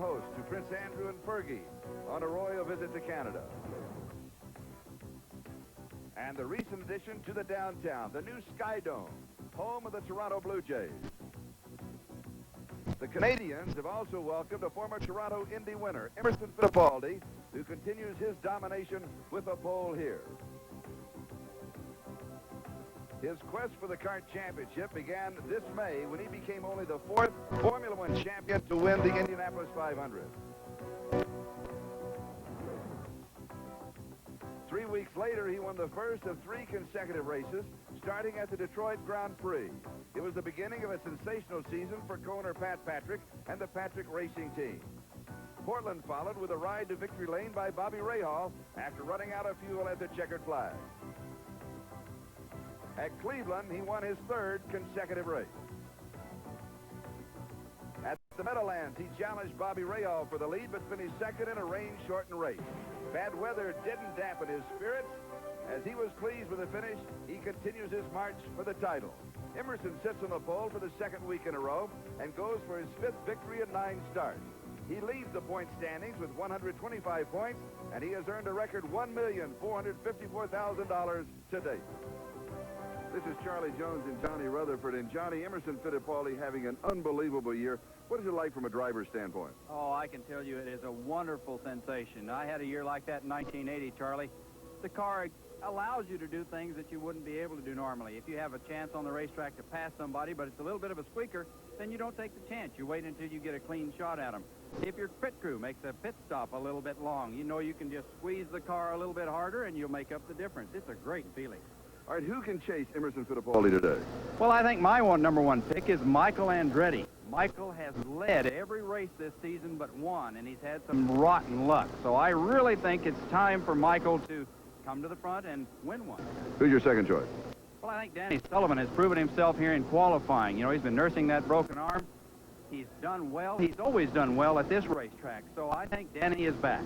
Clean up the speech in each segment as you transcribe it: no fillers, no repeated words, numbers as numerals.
host to Prince Andrew and Fergie on a royal visit to Canada. And the recent addition to the downtown, the new Sky Dome, home of the Toronto Blue Jays. The Canadians have also welcomed a former Toronto Indy winner, Emerson Fittipaldi, who continues his domination with a pole here. His quest for the kart championship began this May when he became only the 4th Formula One champion to win the Indianapolis 500. 3 weeks later, he won the first of 3 consecutive races, starting at the Detroit Grand Prix. It was the beginning of a sensational season for co-owner Pat Patrick and the Patrick Racing Team. Portland followed with a ride to victory lane by Bobby Rahal after running out of fuel at the checkered flag. At Cleveland, he won his 3rd consecutive race. At the Meadowlands, he challenged Bobby Rahal for the lead, but finished 2nd in a rain-shortened race. Bad weather didn't dampen his spirits. As he was pleased with the finish, he continues his march for the title. Emerson sits on the pole for the 2nd week in a row and goes for his 5th victory in 9 starts. He leads the point standings with 125 points, and he has earned a record $1,454,000 to date. This is Charlie Jones and Johnny Rutherford. And Johnny, Emerson Fittipaldi having an unbelievable year. What is it like from a driver's standpoint? Oh, I can tell you it is a wonderful sensation. I had a year like that in 1980, Charlie. The car allows you to do things that you wouldn't be able to do normally. If you have a chance on the racetrack to pass somebody, but it's a little bit of a squeaker, then you don't take the chance. You wait until you get a clean shot at them. If your pit crew makes a pit stop a little bit long, you know you can just squeeze the car a little bit harder and you'll make up the difference. It's a great feeling. All right, who can chase Emerson Fittipaldi today? Well, I think my #1 pick is Michael Andretti. Michael has led every race this season but one, and he's had some rotten luck. So I really think it's time for Michael to come to the front and win one. Who's your second choice? Well, I think Danny Sullivan has proven himself here in qualifying. You know, he's been nursing that broken arm. He's done well. He's always done well at this racetrack. So I think Danny is back.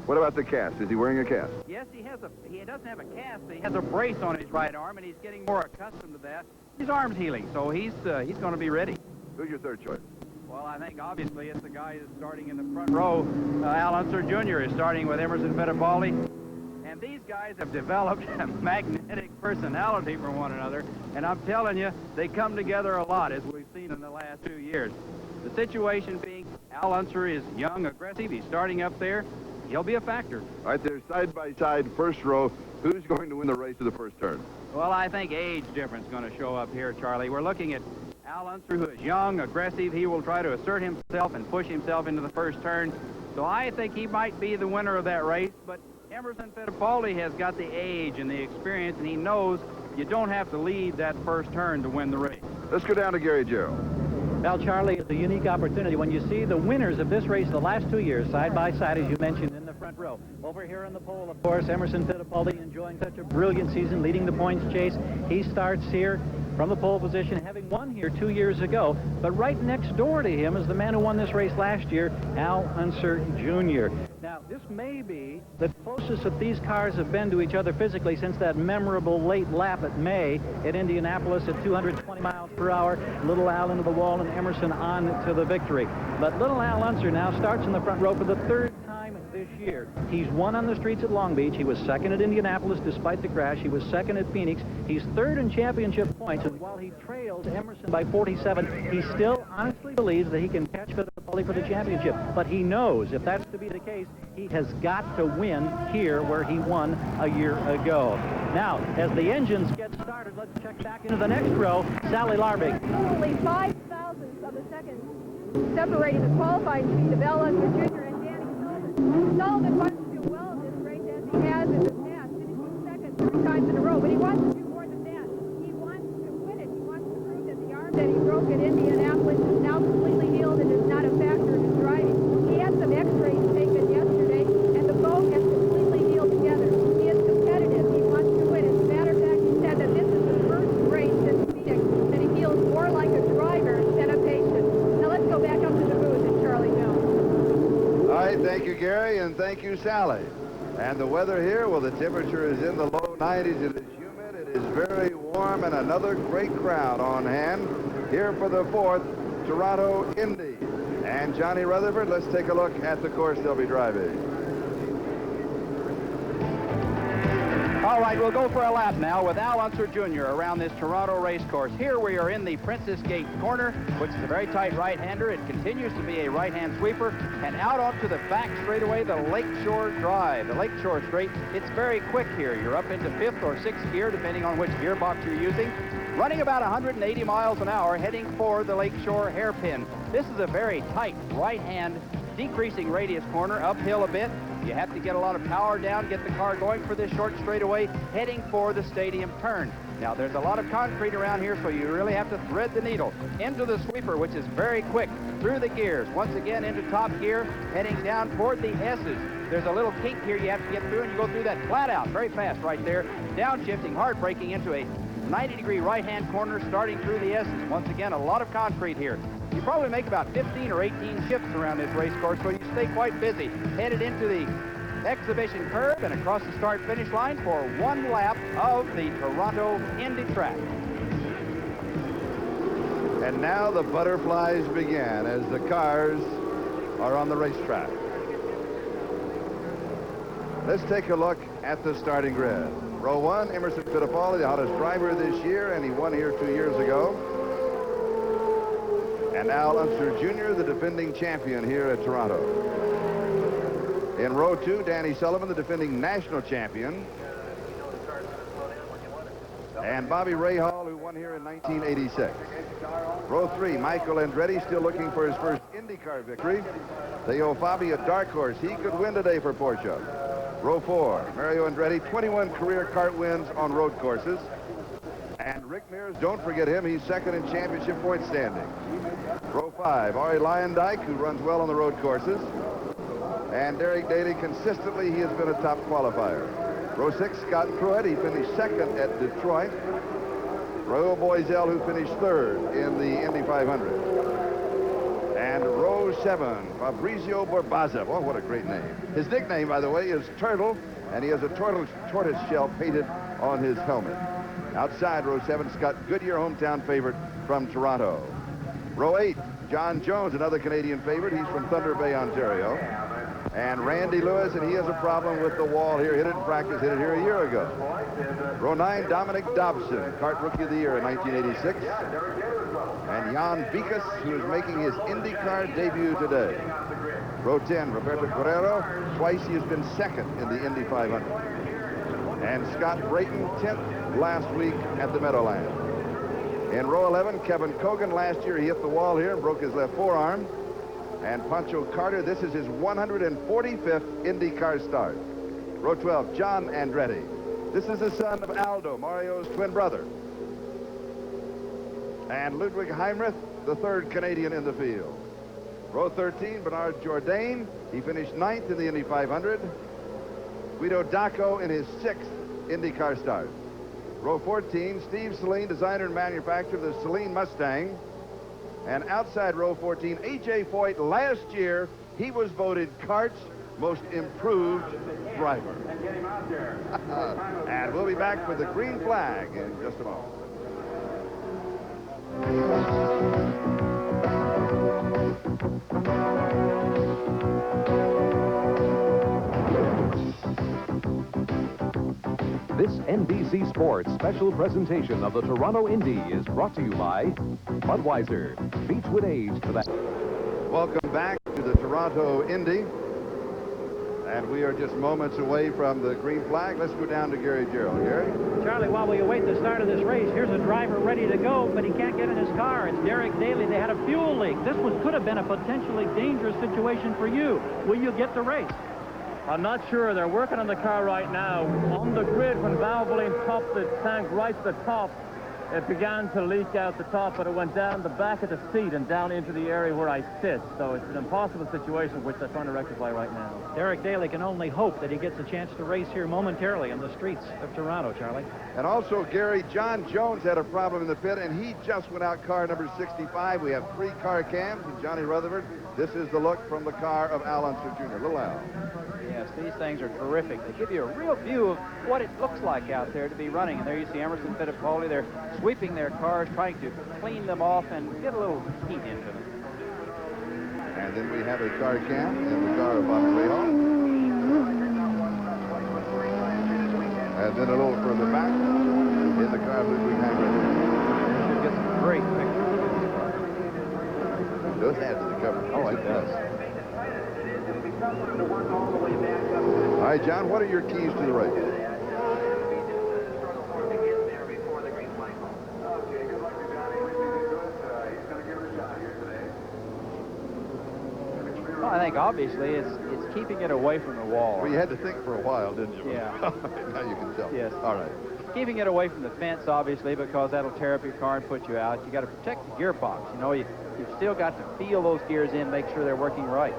What about the cast? Is he wearing a cast? Yes, he doesn't have a cast. He has a brace on his right arm, and he's getting more accustomed to that. His arm's healing, so he's going to be ready. Who's your third choice? Well, I think obviously it's the guy that's starting in the front row. Al Unser Jr. is starting with Emerson Fittipaldi. And these guys have developed a magnetic personality for one another. And I'm telling you, they come together a lot, as we've seen in the last 2 years. The situation being Al Unser is young, aggressive. He's starting up there. He'll be a factor. All right, they're side-by-side, first row. Who's going to win the race to the first turn? Well, I think age difference is going to show up here, Charlie. We're looking at Al Unser, who is young, aggressive. He will try to assert himself and push himself into the first turn. So I think he might be the winner of that race. But Emerson Fittipaldi has got the age and the experience, and he knows you don't have to lead that first turn to win the race. Let's go down to Gary Gerald. Well, Charlie, it's a unique opportunity when you see the winners of this race the last 2 years side by side, as you mentioned, in the front row. Over here on the pole, of course, Emerson Fittipaldi enjoying such a brilliant season, leading the points chase. He starts here from the pole position, having won here 2 years ago. But right next door to him is the man who won this race last year, Al Unser Jr. Now, this may be the closest that these cars have been to each other physically since that memorable late lap at May at Indianapolis at 220 miles per hour. Little Al into the wall and Emerson on to the victory. But little Al Unser now starts in the front row for the 3rd time this year. He's won on the streets at Long Beach. He was 2nd at Indianapolis despite the crash. He was 2nd at Phoenix. He's 3rd in championship points, and while he trails Emerson by 47, he still honestly believes that he can catch Fittipaldi for the championship. But he knows if that's to be the case, he has got to win here where he won a year ago. Now, as the engines get started, let's check back into the next row. Sally Larvig. Only 5 thousandths of a second separating the qualifying speed of Al Unser Jr. and Danny Sullivan. Sullivan wants to do well in this race as he has in the past, finishing 2nd 3 times in a row, but he wants to do more than that. He wants to win it. He wants to prove that the arm that he broke at Indianapolis is now completely healed and is not a factor in his driving. He had some x-rays taken yesterday, and the bone has completely healed together. He is competitive. He wants to win. As a matter of fact, he said that this is the first race since Phoenix that he feels more like a driver than a patient. Now let's go back up to the booth and Charlie Jones. All right, thank you, Gary, and thank you, Sally. And the weather here, well, the temperature is in the low 90s. It is humid. It is very warm, and another great crowd on hand here for the 4th Toronto Indy. And and Johnny Rutherford. Let's take a look at the course they'll be driving. All right, we'll go for a lap now with Al Unser Jr. around this Toronto race course. Here we are in the Princess Gate corner, which is a very tight right-hander. It continues to be a right-hand sweeper, and out onto the back straightaway, the Lakeshore Drive. The Lakeshore Straight, it's very quick here. You're up into 5th or 6th gear, depending on which gearbox you're using. Running about 180 miles an hour, heading for the Lakeshore hairpin. This is a very tight right-hand, decreasing radius corner, uphill a bit. You have to get a lot of power down, get the car going for this short straightaway, heading for the stadium turn. Now, there's a lot of concrete around here, so you really have to thread the needle into the sweeper, which is very quick, through the gears. Once again, into top gear, heading down toward the S's. There's a little kink here you have to get through, and you go through that flat out, very fast right there. Downshifting, hard braking into a 90-degree right-hand corner, starting through the S's. Once again, a lot of concrete here. You probably make about 15 or 18 shifts around this race course, so you stay quite busy. Headed into the exhibition curve and across the start-finish line for one lap of the Toronto Indy track. And now the butterflies begin as the cars are on the racetrack. Let's take a look at the starting grid. Row 1, Emerson Fittipaldi, the hottest driver this year, and he won here 2 years ago. And Al Unser Jr., the defending champion here at Toronto. In row 2, Danny Sullivan, the defending national champion. And Bobby Rahal, who won here in 1986. Row 3, Michael Andretti, still looking for his first IndyCar victory. Theo Fabi, a dark horse. He could win today for Porsche. Row 4, Mario Andretti, 21 career kart wins on road courses. And Rick Mears, don't forget him, he's second in championship point standing. Row 5, Ari Lyondike, who runs well on the road courses. And Derek Daly, consistently, he has been a top qualifier. Row 6, Scott Pruitt, he finished second at Detroit. Raul Boisel, who finished third in the Indy 500. And row 7, Fabrizio Borbaza. Oh, what a great name. His nickname, by the way, is Turtle, and he has a tortoise shell painted on his helmet. Outside row 7, Scott Goodyear, hometown favorite from Toronto. Row 8, John Jones, another Canadian favorite. He's from Thunder Bay, Ontario. And Randy Lewis, and he has a problem with the wall here. Hit it in practice, hit it here a year ago. Row 9, Dominic Dobson, kart rookie of the year in 1986. And Jan Vikas, who is making his IndyCar debut today. Row 10, Roberto Guerrero. Twice he has been second in the Indy 500. And Scott Brayton, 10th last week at the Meadowlands. In row 11, Kevin Cogan. Last year he hit the wall here and broke his left forearm. And Pancho Carter, this is his 145th IndyCar start. Row 12, John Andretti. This is the son of Aldo, Mario's twin brother. And Ludwig Heimrich, the third Canadian in the field. Row 13, Bernard Jourdain. He finished 9th in the Indy 500. Guido Dacco in his 6th IndyCar start. Row 14, Steve Saleen, designer and manufacturer of the Saleen Mustang. And outside row 14, A.J. Foyt. Last year, he was voted kart's most improved driver. And we'll be back with the green flag in just a moment. This NBC Sports special presentation of the Toronto Indy is brought to you by Budweiser. Beats with age for that. Welcome back to the Toronto Indy. And we are just moments away from the green flag. Let's go down to Gary Gerald. Gary? Charlie, while we await the start of this race, here's a driver ready to go, but he can't get in his car. It's Derek Daly. They had a fuel leak. This could have been a potentially dangerous situation for you. Will you get the race? I'm not sure. They're working on the car right now. On the grid, when Valvoline topped the tank right to the top, it began to leak out the top, but it went down the back of the seat and down into the area where I sit. So it's an impossible situation, which they're trying to rectify right now. Derek Daly can only hope that he gets a chance to race here momentarily on the streets of Toronto, Charlie. And also, Gary, John Jones had a problem in the pit, and he just went out car number 65. We have 3 car cams, and Johnny Rutherford, this is the look from the car of Al Unser Jr. Little Al. Yes, these things are terrific. They give you a real view of what it looks like out there to be running. And there you see Emerson Fittipaldi. They're sweeping their cars, trying to clean them off and get a little heat into them. And And then we have a car cam in the car of Bobby Rahal. And then a little further back in the car of Ludwig Heinrich. Should get some great pictures. Does add to the coverage. Oh, it does. All right, John, what are your keys to the race? Well, I think obviously it's keeping it away from the wall. Well, you had to think for a while, didn't you? Yeah. Now you can tell. Yes. All right. Keeping it away from the fence, obviously, because that'll tear up your car and put you out. You got to protect the gearbox. You know, you've still got to feel those gears in, make sure they're working right.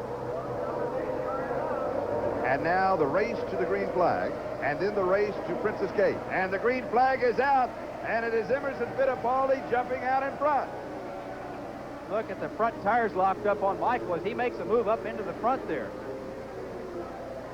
And now the race to the green flag, and then the race to Princess Gate. And the green flag is out, and it is Emerson Fittipaldi jumping out in front. Look at the front tires locked up on Michael as he makes a move up into the front there.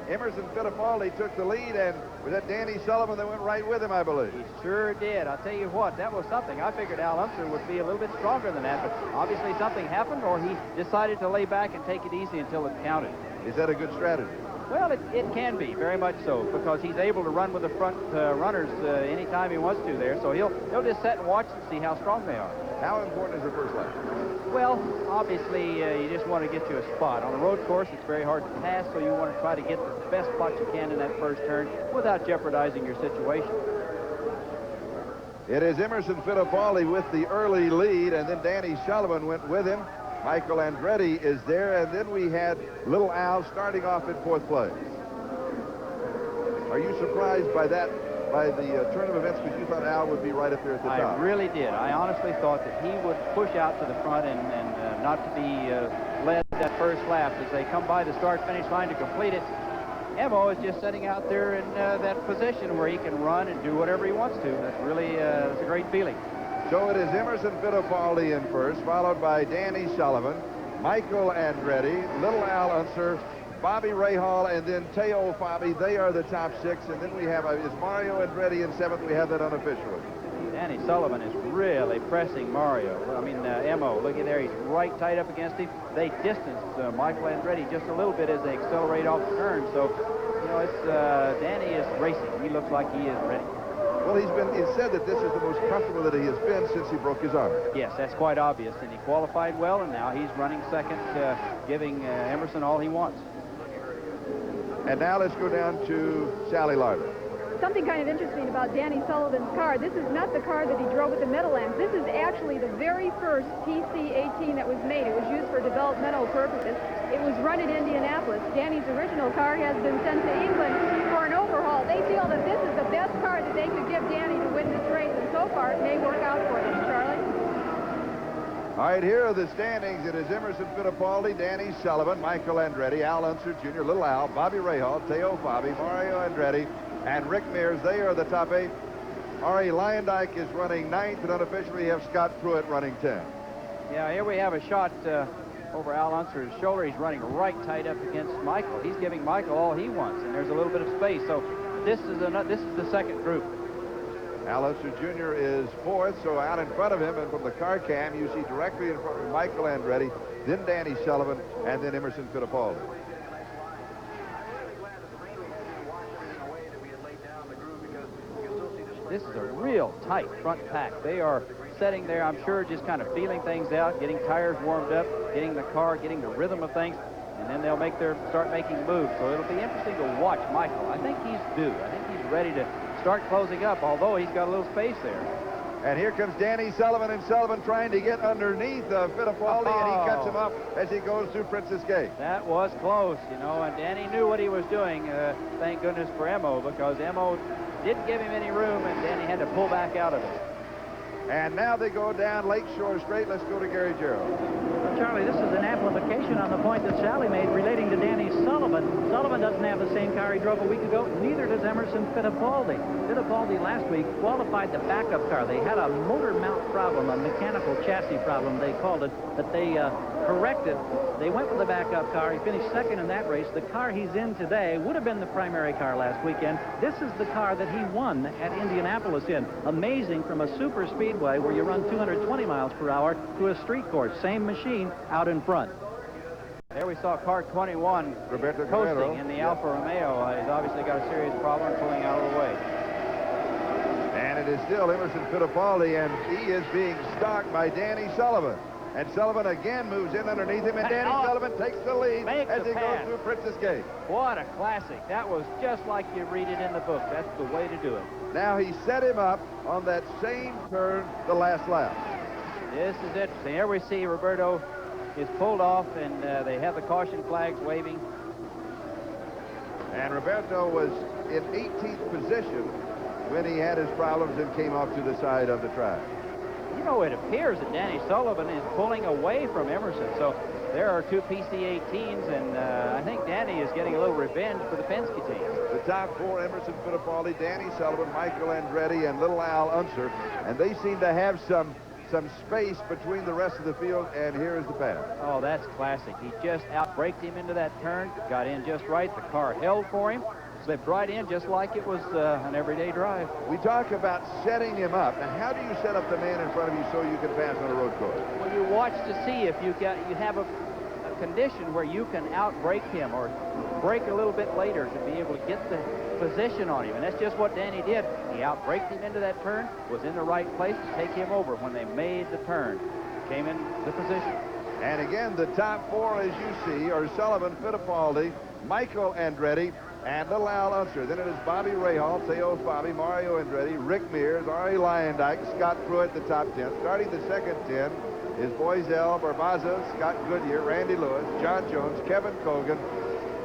Emerson Fittipaldi took the lead, and was that Danny Sullivan that went right with him, I believe? He sure did. I'll tell you what, that was something. I figured Al Unser would be a little bit stronger than that, but obviously something happened, or he decided to lay back and take it easy until it counted. Is that a good strategy? Well, it can be, very much so, because he's able to run with the front runners anytime he wants to there, so he'll just sit and watch and see how strong they are. How important is the first lap? Well, obviously, you just want to get to a spot. On a road course, it's very hard to pass, so you want to try to get the best spot you can in that first turn without jeopardizing your situation. It is Emerson Fittipaldi with the early lead, and then Danny Sullivan went with him. Michael Andretti is there, and then we had Little Al starting off in fourth place. Are you surprised by that, by the turn of events, because you thought Al would be right up there at the top? I really did. I honestly thought that he would push out to the front and not to be led that first lap as they come by the start-finish line to complete it. Emo is just sitting out there in that position where he can run and do whatever he wants to. That's really it's a great feeling. So it is Emerson Fittipaldi in first, followed by Danny Sullivan, Michael Andretti, Little Al Unser, Bobby Rahal, and then Teo Fabi. They are the top six. And then we have, is Mario Andretti in seventh? We have that unofficially. Danny Sullivan is really pressing Mario. I mean, Emo, look at there. He's right tight up against him. They distance Michael Andretti just a little bit as they accelerate off the turn. So, you know, it's Danny is racing. He looks like he is ready. Well, it's said that this is the most comfortable that he has been since he broke his arm. Yes, that's quite obvious. And he qualified well, and now he's running second, giving Emerson all he wants. And now let's go down to Sally Larder. Something kind of interesting about Danny Sullivan's car. This is not the car that he drove at the Meadowlands. This is actually the very first TC-18 that was made. It was used for developmental purposes. It was run at Indianapolis. Danny's original car has been sent to England for an overhaul. They feel that this is the best car that they could give Danny to win this race, and so far it may work out for them. Charlie? All right, here are the standings. It is Emerson Fittipaldi, Danny Sullivan, Michael Andretti, Al Unser Jr., Little Al, Bobby Rahal, Teo Fabi, Mario Andretti, and Rick Mears. They are the top 8. R.A. Lyondike is running 9th, and unofficially we have Scott Pruitt running 10th. Yeah, here we have a shot over Al Unser's shoulder. He's running right tight up against Michael. He's giving Michael all he wants, and there's a little bit of space. So this is the second group. Al Unser Jr. is 4th, so out in front of him, and from the car cam, you see directly in front of Michael Andretti, then Danny Sullivan, and then Emerson Fittipaldi. This is a real tight front pack. They are sitting there, I'm sure, just kind of feeling things out, getting tires warmed up, getting the car, getting the rhythm of things, and then they'll start making moves. So it'll be interesting to watch Michael. I think he's due. I think he's ready to start closing up, although he's got a little space there. And here comes Danny Sullivan, and Sullivan trying to get underneath Fittipaldi, and he cuts him up as he goes through Princess Gate. That was close, you know, and Danny knew what he was doing, thank goodness for Emo, because Emo didn't give him any room, and Danny had to pull back out of it. And now they go down Lakeshore Straight. Let's go to Gary Gerald. Well, Charlie, this is an amplification on the point that Sally made relating to Danny Sullivan. Sullivan doesn't have the same car he drove a week ago. Neither does Emerson Fittipaldi. Fittipaldi last week qualified the backup car. They had a motor mount problem, a mechanical chassis problem, they called it, that they corrected. They went with the backup car. He finished second in that race. The car he's in today would have been the primary car last weekend. This is the car that he won at Indianapolis in. Amazing, from a super speedway where you run 220 miles per hour to a street course. Same machine out in front. There we saw car 21 Roberto coasting Guerrero. in the Alfa Romeo. He's obviously got a serious problem pulling out of the way. And it is still Emerson Fittipaldi, and he is being stalked by Danny Sullivan. And Sullivan again moves in underneath him, and Danny Sullivan takes the lead as he goes through Princess Gate. What a classic. That was just like you read it in the book. That's the way to do it. Now he set him up on that same turn the last lap. This is interesting. Here we see Roberto is pulled off, and they have the caution flags waving. And Roberto was in 18th position when he had his problems and came off to the side of the track. You know, it appears that Danny Sullivan is pulling away from Emerson. So there are two PC-18s, and I think Danny is getting a little revenge for the Penske team. The top four, Emerson Fittipaldi, Danny Sullivan, Michael Andretti, and little Al Unser. And they seem to have some space between the rest of the field, and here is the pass. Oh, that's classic. He just outbraked him into that turn, got in just right. The car held for him, slipped right in just like it was an everyday drive. We talk about setting him up. Now, how do you set up the man in front of you so you can pass on a road course? Well, you watch to see if you have a condition where you can outbrake him or brake a little bit later to be able to get the position on him. And that's just what Danny did. He outbraked him into that turn, was in the right place to take him over when they made the turn. Came in the position. And again, the top four, as you see, are Sullivan, Fittipaldi, Michael Andretti, and little Al Unser. Then it is Bobby Rahal, Theo Fabi, Mario Andretti, Rick Mears, Ari Lyondike, Scott Pruitt, the top 10. Starting the second 10 is Boiselle, Barbaza, Scott Goodyear, Randy Lewis, John Jones, Kevin Cogan,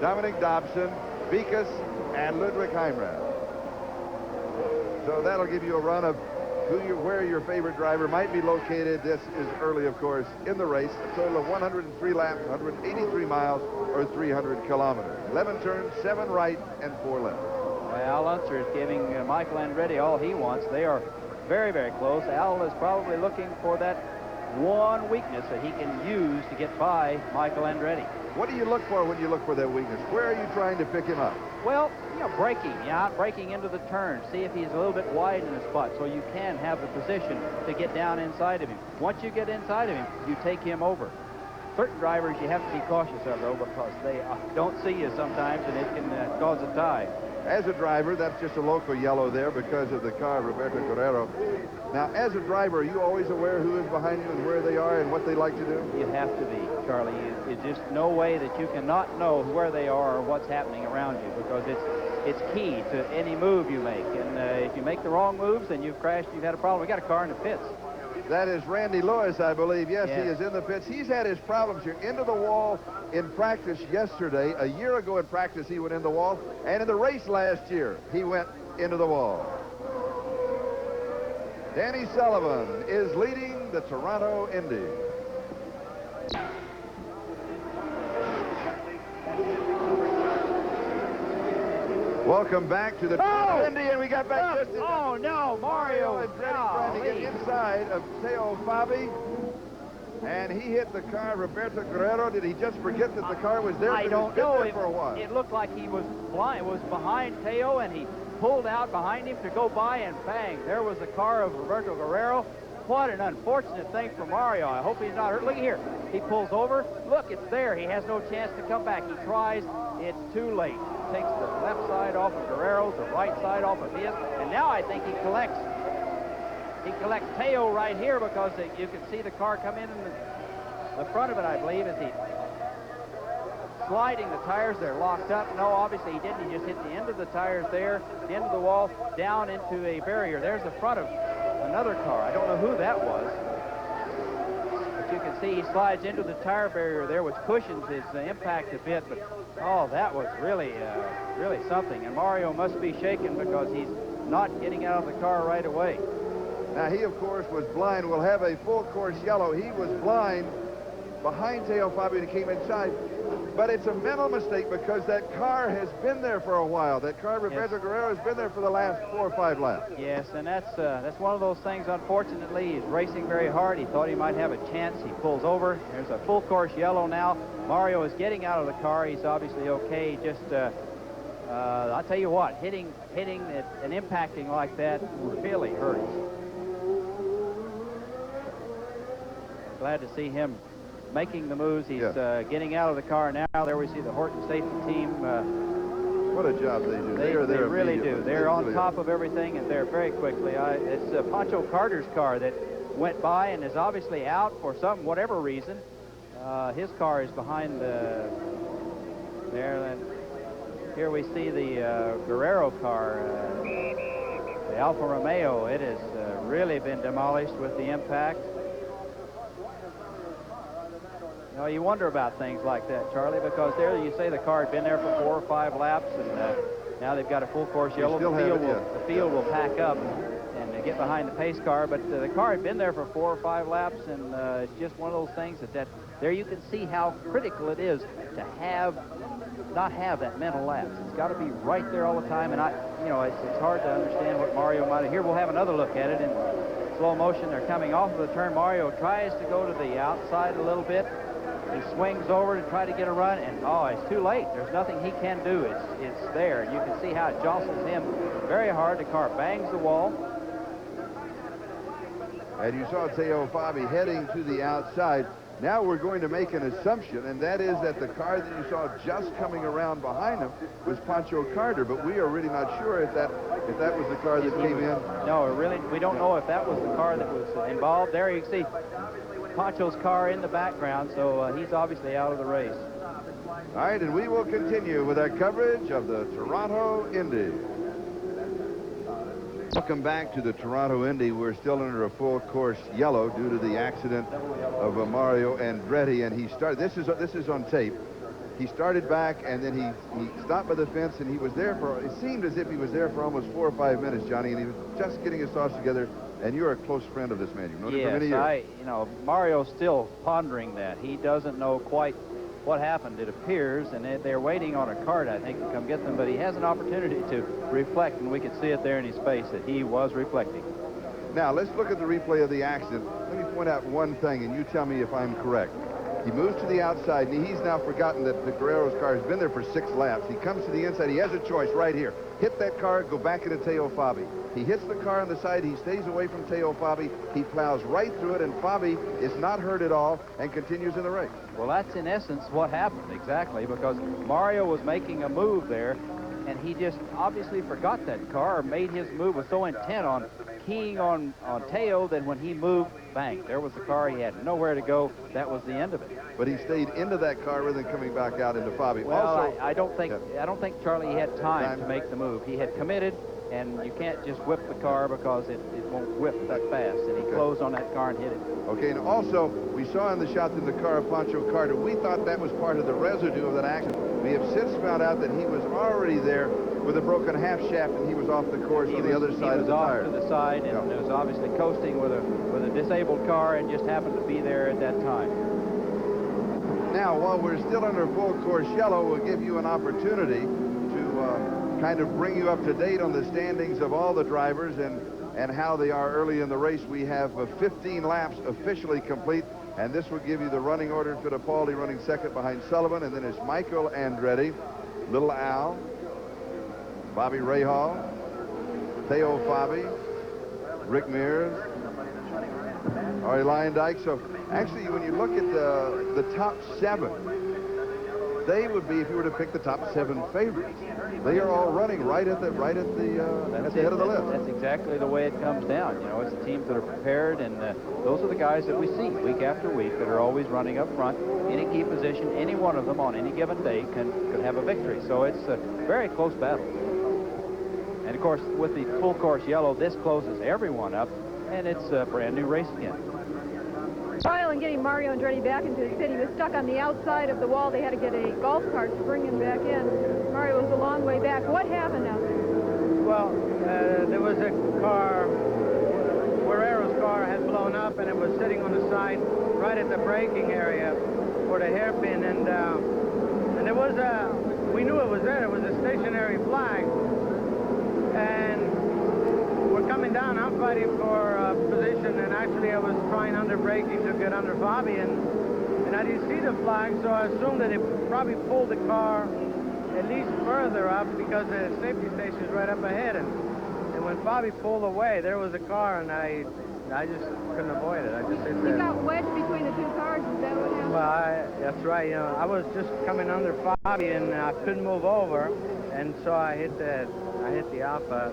Dominic Dobson, Vikas, and Ludwig Heimrad. So that'll give you a run of where your favorite driver might be located. This is early, of course, in the race. A total of 103 laps, 183 miles, or 300 kilometers. 11 turns, 7 right, and 4 left. Al Unser is giving Michael Andretti all he wants. They are very, very close. Al is probably looking for that one weakness that he can use to get by Michael Andretti. What do you look for when you look for that weakness? Where are you trying to pick him up? Well, braking, breaking into the turn. See if he's a little bit wide in the spot so you can have the position to get down inside of him. Once you get inside of him, you take him over. Certain drivers you have to be cautious of, though, because they don't see you sometimes, and it can cause a tie. As a driver, that's just a local yellow there because of the car of Roberto Guerrero. Now, as a driver, are you always aware who is behind you and where they are and what they like to do? You have to be, Charlie. It's just no way that you cannot know where they are or what's happening around you, because it's key to any move you make. And if you make the wrong moves, then you've crashed, you've had a problem. We got a car in the pits. That is Randy Lewis, I believe. Yes, he is in the pits. He's had his problems here. Into the wall in practice yesterday. A year ago in practice, he went in the wall. And in the race last year, he went into the wall. Danny Sullivan is leading the Toronto Indy. Welcome back to the Indy, and we got back just in time. Oh, no, Mario and Freddie trying to get inside of Theo Fabi, and he hit the car. Roberto Guerrero, did he just forget that the car was there? I don't know. For a while. It looked like he was blind. It was behind Theo, and he pulled out behind him to go by, and bang, there was the car of Roberto Guerrero. What an unfortunate thing for Mario. I hope he's not hurt. Look here. He pulls over. Look, it's there. He has no chance to come back. He tries. It's too late. Takes the left side off of Guerrero's, the right side off of his, and now I think he collects Theo right here, because you can see the car come in the front of it, I believe, as he sliding the tires. They're locked up. No, obviously he didn't. He just hit the end of the tires there, the end of the wall, down into a barrier. There's the front of another car. I don't know who that was. But you can see he slides into the tire barrier there, which cushions his impact a bit. But, oh, that was really something. And Mario must be shaken because he's not getting out of the car right away. Now, he, of course, was blind. We'll have a full course yellow. He was blind behind Theo Fabi and he came inside. But it's a mental mistake because that car has been there for a while. That car, Roberto Guerrero, has been there for the last 4 or 5 laps. Yes, and that's one of those things, unfortunately. He's racing very hard. He thought he might have a chance. He pulls over. There's a full course yellow now. Mario is getting out of the car. He's obviously okay. Just, I'll tell you what, hitting it and impacting like that really hurts. Glad to see him making the moves. He's getting out of the car now. There we see the Horton safety team. What a job they do. They really do. They're on really top of everything, and they're very quickly. It's Pancho Carter's car that went by and is obviously out for whatever reason. His car is behind there. And here we see the Guerrero car, the Alfa Romeo. It has really been demolished with the impact. You know, you wonder about things like that, Charlie, because there you say the car had been there for 4 or 5 laps, and now they've got a full course yellow. The field will pack up and get behind the pace car, but the car had been there for 4 or 5 laps, and it's just one of those things that there you can see how critical it is to not have that mental lapse. It's got to be right there all the time, and it's hard to understand what Mario might have. Here we'll have another look at it in slow motion. They're coming off of the turn. Mario tries to go to the outside a little bit. He swings over to try to get a run, and it's too late. There's nothing he can do. It's there, and you can see how it jostles him very hard. The car bangs the wall. And you saw Teo Fabi heading to the outside. Now we're going to make an assumption, and that is that the car that you saw just coming around behind him was Pancho Carter, but we are really not sure if that was the car that came in. No, we don't know if that was the car that was involved. There you see Pancho's car in the background, so he's obviously out of the race. All right, and we will continue with our coverage of the Toronto Indy. Welcome back to the Toronto Indy. We're still under a full course yellow due to the accident of Mario Andretti, and he started. This is on tape. He started back, and then he stopped by the fence, and he was there for. It seemed as if he was there for almost 4 or 5 minutes, Johnny, and he was just getting his thoughts together. And you're a close friend of this man. You've known him for many years. Mario's still pondering that. He doesn't know quite what happened, it appears, and they're waiting on a cart, I think, to come get them, but he has an opportunity to reflect, and we can see it there in his face that he was reflecting. Now, let's look at the replay of the accident. Let me point out one thing, and you tell me if I'm correct. He moves to the outside, and he's now forgotten that the Guerrero's car has been there for 6 laps. He comes to the inside. He has a choice right here. Hit that car, go back into Teo Fabi. He hits the car on the side. He stays away from Teo Fabi. He plows right through it, and Fabi is not hurt at all and continues in the race. Well, that's in essence what happened, exactly, because Mario was making a move there, and he just obviously forgot that car, or made his move, was so intent on keying on Teo that when he moved, bang, there was the car. He had nowhere to go. That was the end of it. But he stayed into that car rather than coming back out into Fabi. Well, also, I don't think Charlie had time to make the move. He had committed, and you can't just whip the car because it won't whip that fast. And he closed on that car and hit it. Okay, and also, we saw in the shot in the car of Pancho Carter, we thought that was part of the residue of that accident. We have since found out that he was already there with a broken half shaft, and he was off the course on the other side of the tire. He was off to the side, and was obviously coasting with a disabled car, and just happened to be there at that time. Now, while we're still under full course yellow, we'll give you an opportunity to kind of bring you up to date on the standings of all the drivers and how they are early in the race. We have 15 laps officially complete, and this will give you the running order. Fittipaldi running second behind Sullivan, and then it's Michael Andretti, Little Al, Bobby Rahal, Teo Fabi, Rick Mears, Ari Lyondike. So actually, when you look at the top 7, they would be, if you were to pick the top 7 favorites, they are all running right at the head of the list. That's exactly the way it comes down. You know, it's the teams that are prepared, and those are the guys that we see week after week that are always running up front in a key position. Any one of them on any given day could have a victory. So it's a very close battle. And of course, with the full course yellow, this closes everyone up, and it's a brand new race again. While in getting Mario Andretti back into the city, he was stuck on the outside of the wall. They had to get a golf cart to bring him back in. Mario was a long way back. What happened out there? Well, there was a car, Guerrero's car had blown up, and it was sitting on the side right at the braking area for the hairpin, and there was we knew it was there. It was a stationary flag, and we're coming down. I'm fighting for position, and actually I was trying under braking to get under Fabi, and I didn't see the flag, so I assumed that it probably pulled the car at least further up because the safety station is right up ahead. And when Fabi pulled away, there was a car, and I I just couldn't avoid it. I just hit You that. got wedged between the two cars, is that what happened? Well, that's right. You know, I was just coming under Bobby, and I couldn't move over, and so I hit the Alpha.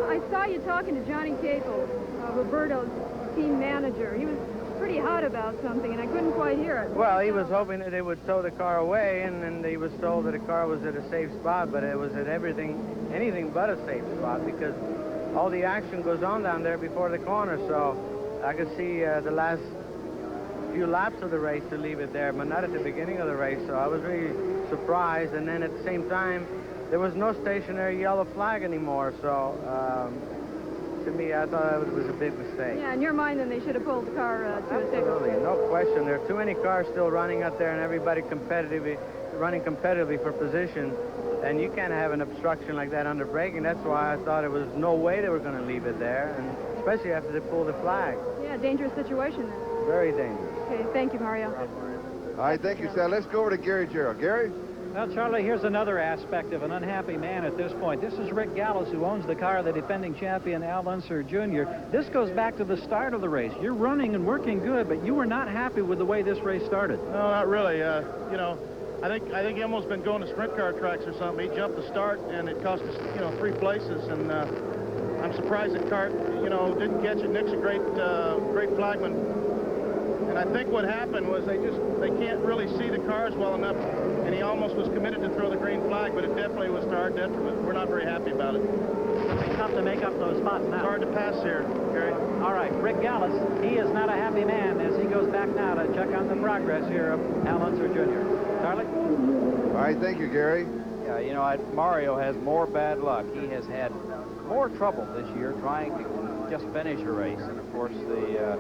I saw you talking to Johnny Capel, Roberto's team manager. He was pretty hot about something, and I couldn't quite hear it. Well, he was hoping that they would tow the car away, and then he was told that the car was at a safe spot, but it was at anything but a safe spot, because all the action goes on down there before the corner, so I could see the last few laps of the race to leave it there, but not at the beginning of the race, so I was really surprised. And then at the same time, there was no stationary yellow flag anymore, so to me, I thought it was a big mistake. Yeah, in your mind, then they should have pulled the car to a safe Absolutely, spot. no question. There are too many cars still running out there, and everybody running competitively for position, and you can't have an obstruction like that under braking. That's why I thought it was no way they were going to leave it there, and especially after they pulled the flag. Yeah, dangerous situation then. Very dangerous. Okay, thank you, Mario. All right, thank you, Sal. Let's go over to Gary Gerald. Gary? Well, Charlie, here's another aspect of an unhappy man at this point. This is Rick Gallis, who owns the car of the defending champion, Al Unser Jr. This goes back to the start of the race. You're running and working good, but you were not happy with the way this race started. No, not really. You know, I think he almost been going to sprint car tracks or something. He jumped the start, and it cost us, 3 places. And I'm surprised that Cart, didn't catch it. Nick's a great flagman. And I think what happened was they can't really see the cars well enough, and he almost was committed to throw the green flag, but it definitely was to our detriment. We're not very happy about it. It's tough to make up those spots now. It's hard to pass here, Gary. All right, Rick Gallis, he is not a happy man as he goes back now to check on the progress here of Al Unser Jr. Charlie? All right, thank you, Gary. Yeah, Mario has more bad luck. He has had more trouble this year trying to just finish a race. And, of course, he has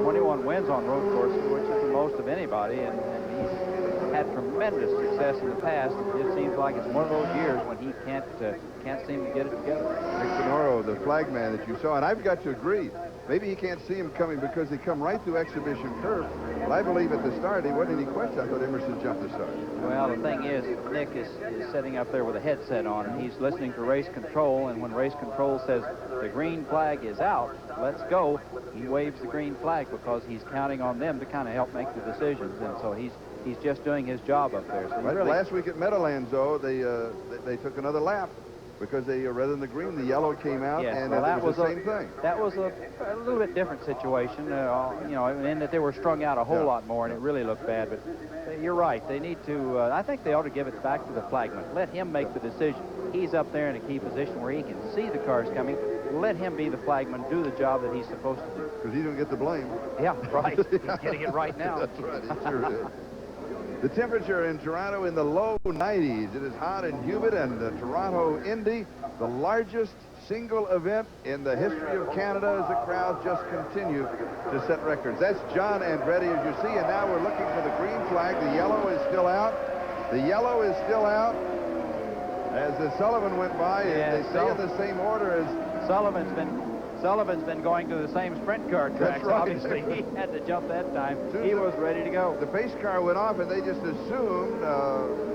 21 wins on road courses, which is the most of anybody, and he's had tremendous success in the past. It seems like it's one of those years when he can't seem to get it together. Nick Tenoro, the flagman that you saw, and I've got to agree. Maybe he can't see him coming because they come right through exhibition curve. But I believe at the start, there wasn't any question. I thought Emerson jumped the start. Well, the thing is, Nick is sitting up there with a headset on, and he's listening to race control, and when race control says the green flag is out, let's go, he waves the green flag because he's counting on them to kind of help make the decisions, and so he's just doing his job up there. So Right, really, last week at Meadowlands, though, they took another lap because they rather than the green, the yellow came out, yes, and well, that it was the was same thing. That was a little bit different situation, in that they were strung out a whole lot more, and it really looked bad. But you're right. They need to. I think they ought to give it back to the flagman. Let him make the decision. He's up there in a key position where he can see the cars coming. Let him be the flagman, do the job that he's supposed to do. Because he don't get the blame. Yeah, right. He's getting it right now. That's right. He sure is. The temperature in Toronto in the low 90s. It is hot and humid, and the Toronto Indy, the largest single event in the history of Canada, as the crowds just continue to set records. That's John Andretti, as you see, and now we're looking for the green flag. The yellow is still out. The yellow is still out. As the Sullivan went by, Yeah, they stay in the same order as Sullivan's been going to the same sprint car tracks. right. Obviously, he had to jump that time. He was ready to go. the pace car went off, and they just assumed,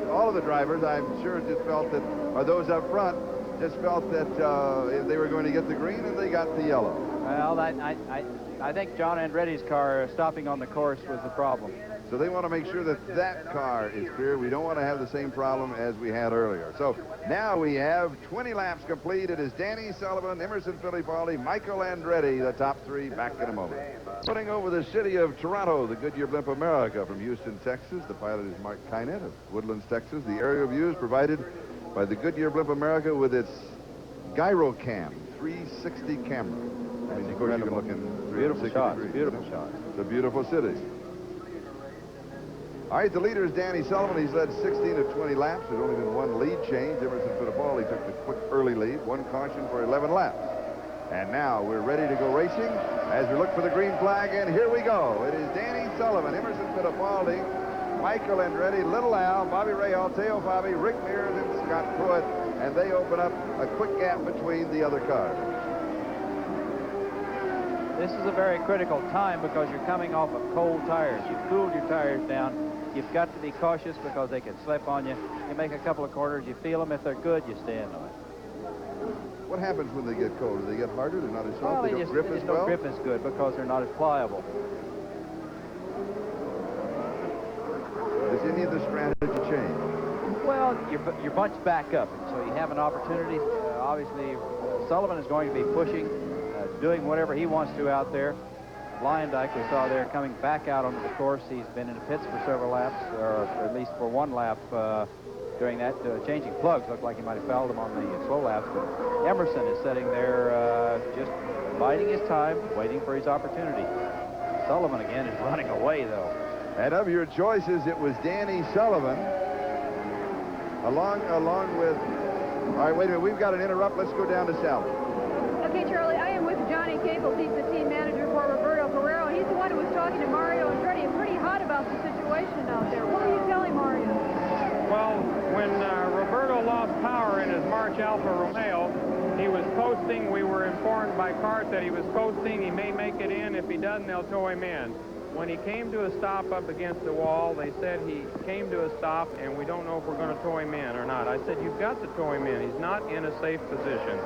all of the drivers, I'm sure, just felt that, or those up front, just felt that they were going to get the green, and they got the yellow. Well, I think John Andretti's car stopping on the course was the problem. So they want to make sure that that car is clear. We don't want to have the same problem as we had earlier. So now we have 20 laps complete. It is Danny Sullivan, Emerson Fittipaldi, Michael Andretti, the top three. Back in a moment. Putting over the city of Toronto, the Goodyear Blimp America from Houston, Texas. The pilot is Mark Kynett of Woodlands, Texas. The aerial view is provided by the Goodyear Blimp America with its Gyrocam 360 camera. I mean, of course, you can look in Beautiful 360 shots. degrees. Beautiful shots. It's a beautiful city. All right, the leader is Danny Sullivan. He's led 16 of 20 laps. There's only been one lead change. Emerson Fittipaldi took the quick early lead. One caution for 11 laps. And now we're ready to go racing as we look for the green flag. And here we go. It is Danny Sullivan, Emerson Fittipaldi, Michael Andretti, Little Al, Bobby Rahal, Teo Fabi, Rick Mears, and Scott Pruitt. And they open up a quick gap between the other cars. This is a very critical time because you're coming off of cold tires. You've cooled your tires down. You've got to be cautious because they can slip on you. You make a couple of corners, you feel them. If they're good, you stand on it. What happens when they get cold? Do they get harder? They're not as soft? Well, they don't grip they as just well? don't grip as good because they're not as pliable. Does any of the strategy change? Well, your bunch back up, and so you have an opportunity. Obviously, Sullivan is going to be pushing, doing whatever he wants to out there. Lyondike, we saw there, coming back out onto the course. He's been in the pits for several laps, or at least for one lap during that. Changing plugs, looked like he might have fouled him on the slow laps. But Emerson is sitting there just biding his time, waiting for his opportunity. Sullivan, again, is running away, though. And of your choices, it was Danny Sullivan. Along with... All right, wait a minute. We've got an interrupt. Let's go down to Sally. Okay, Charlie, I am with Johnny Capel. He's the team manager for Roberto Guerrero. He's the one who was talking to Mario Andretti and pretty hot about the situation out there. What were you telling Mario? Well, when Roberto lost power in his March Alfa Romeo, he was coasting. We were informed by CART that he was coasting. He may make it in. If he doesn't, they'll tow him in. When he came to a stop up against the wall, they said he came to a stop, and we don't know if we're going to tow him in or not. I said, you've got to tow him in. He's not in a safe position.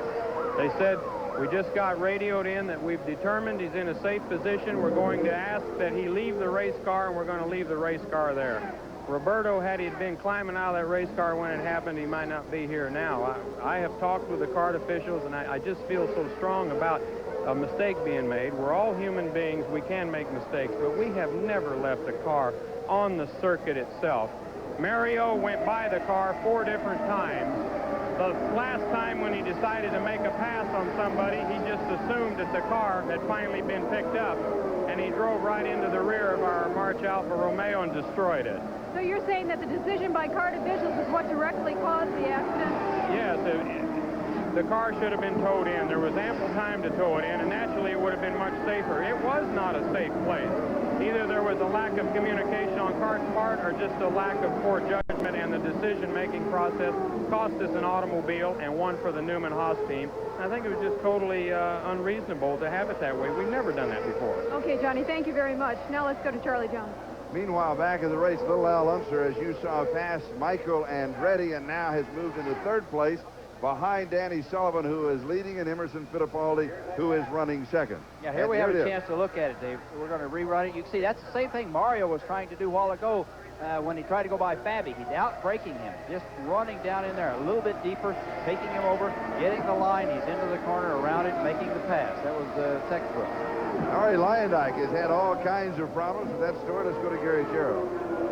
They said, we just got radioed in that we've determined he's in a safe position. We're going to ask that he leave the race car, and we're going to leave the race car there. Roberto, had he been climbing out of that race car when it happened, he might not be here now. I have talked with the CART officials, and I just feel so strong about a mistake being made. We're all human beings. We can make mistakes, but we have never left a car on the circuit itself. Mario went by the car 4 different times. The last time when he decided to make a pass on somebody, he just assumed that the car had finally been picked up, and he drove right into the rear of our March Alfa Romeo and destroyed it. So you're saying that the decision by CART officials is what directly caused the accident? Yes, the car should have been towed in. There was ample time to tow it in, and naturally it would have been much safer. It was not a safe place. Either there was a lack of communication on CART's part or just a lack of poor judgment, and the decision-making process cost us an automobile and one for the Newman Haas team. I think it was just totally unreasonable to have it that way. We've never done that before. Okay, Johnny, thank you very much. Now let's go to Charlie Jones. Meanwhile, back in the race, Little Al Unser, as you saw, passed Michael Andretti and now has moved into 3rd place behind Danny Sullivan, who is leading, and Emerson Fittipaldi, who is running 2nd. Yeah, here we have a chance to look at it, Dave. We're going to rerun it. You can see that's the same thing Mario was trying to do a while ago when he tried to go by Fabi. He's out-braking him, just running down in there a little bit deeper, taking him over, getting the line. He's into the corner, around it, making the pass. That was textbook. Ari Lyondike has had all kinds of problems with that story. Let's go to Gary Jarrow.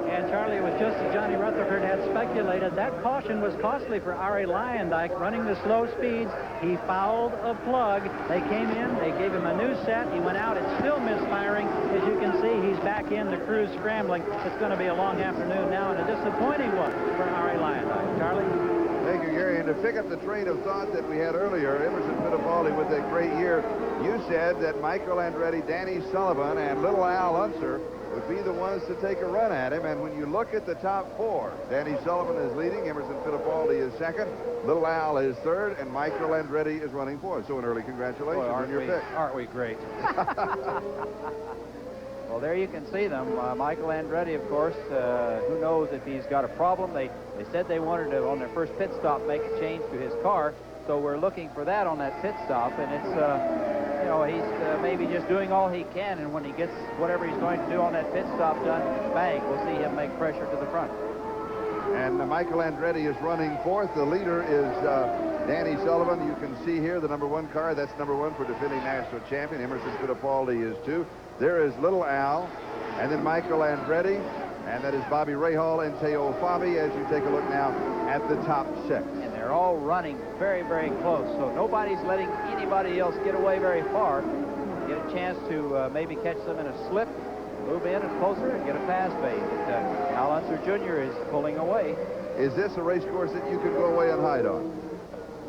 And Charlie, it was just as Johnny Rutherford had speculated. That caution was costly for Ari Lyondike, running the slow speeds. He fouled a plug. They came in, they gave him a new set. He went out, it's still misfiring. As you can see, he's back in, the crew's scrambling. It's going to be a long afternoon now, and a disappointing one for Ari Lyondike. Charlie? Thank you, Gary. And to pick up the train of thought that we had earlier, Emerson Fittipaldi with a great year, you said that Michael Andretti, Danny Sullivan, and Little Al Unser would be the ones to take a run at him. And when you look at the top 4, Danny Sullivan is leading, Emerson Fittipaldi is 2nd, Little Al is 3rd, and Michael Andretti is running 4th. So an early congratulations on your pick. Aren't we great? Well, there you can see them. Michael Andretti, of course, who knows if he's got a problem. They said they wanted to, on their first pit stop, make a change to his car. So we're looking for that on that pit stop, and it's, you know, he's maybe just doing all he can, and when he gets whatever he's going to do on that pit stop done, bang, we'll see him make pressure to the front. And Michael Andretti is running 4th. The leader is Danny Sullivan. You can see here the number 1 car. That's number 1 for defending national champion. Emerson Fittipaldi is 2. There is Little Al, and then Michael Andretti, and that is Bobby Rahal and Teo Fabi as you take a look now at the top 6. And they're all running very, very close, so nobody's letting anybody else get away very far. Get a chance to maybe catch them in a slip, move in and closer, and get a pass bait. But Al Unser Jr. is pulling away. Is this a race course that you could go away and hide on?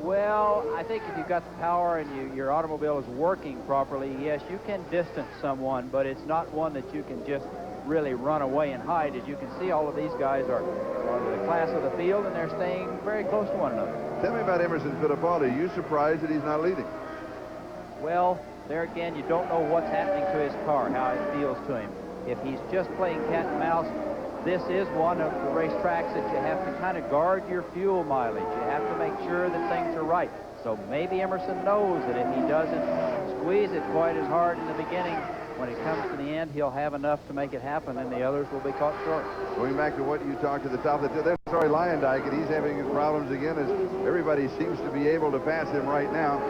Well, I think if you've got the power and your automobile is working properly, yes, you can distance someone, but it's not one that you can just really run away and hide. As you can see, all of these guys are the class of the field, and they're staying very close to one another. Tell me about Emerson Fittipaldi. Are you surprised that he's not leading? Well, there again, you don't know what's happening to his car, how it feels to him. If he's just playing cat and mouse, this is one of the racetracks that you have to kind of guard your fuel mileage. You have to make sure that things are right. So maybe Emerson knows that if he doesn't squeeze it quite as hard in the beginning, when it comes to the end, he'll have enough to make it happen, and the others will be caught short. Going back to what you talked at the top, there's Troy Lyondike, and he's having his problems again as everybody seems to be able to pass him right now.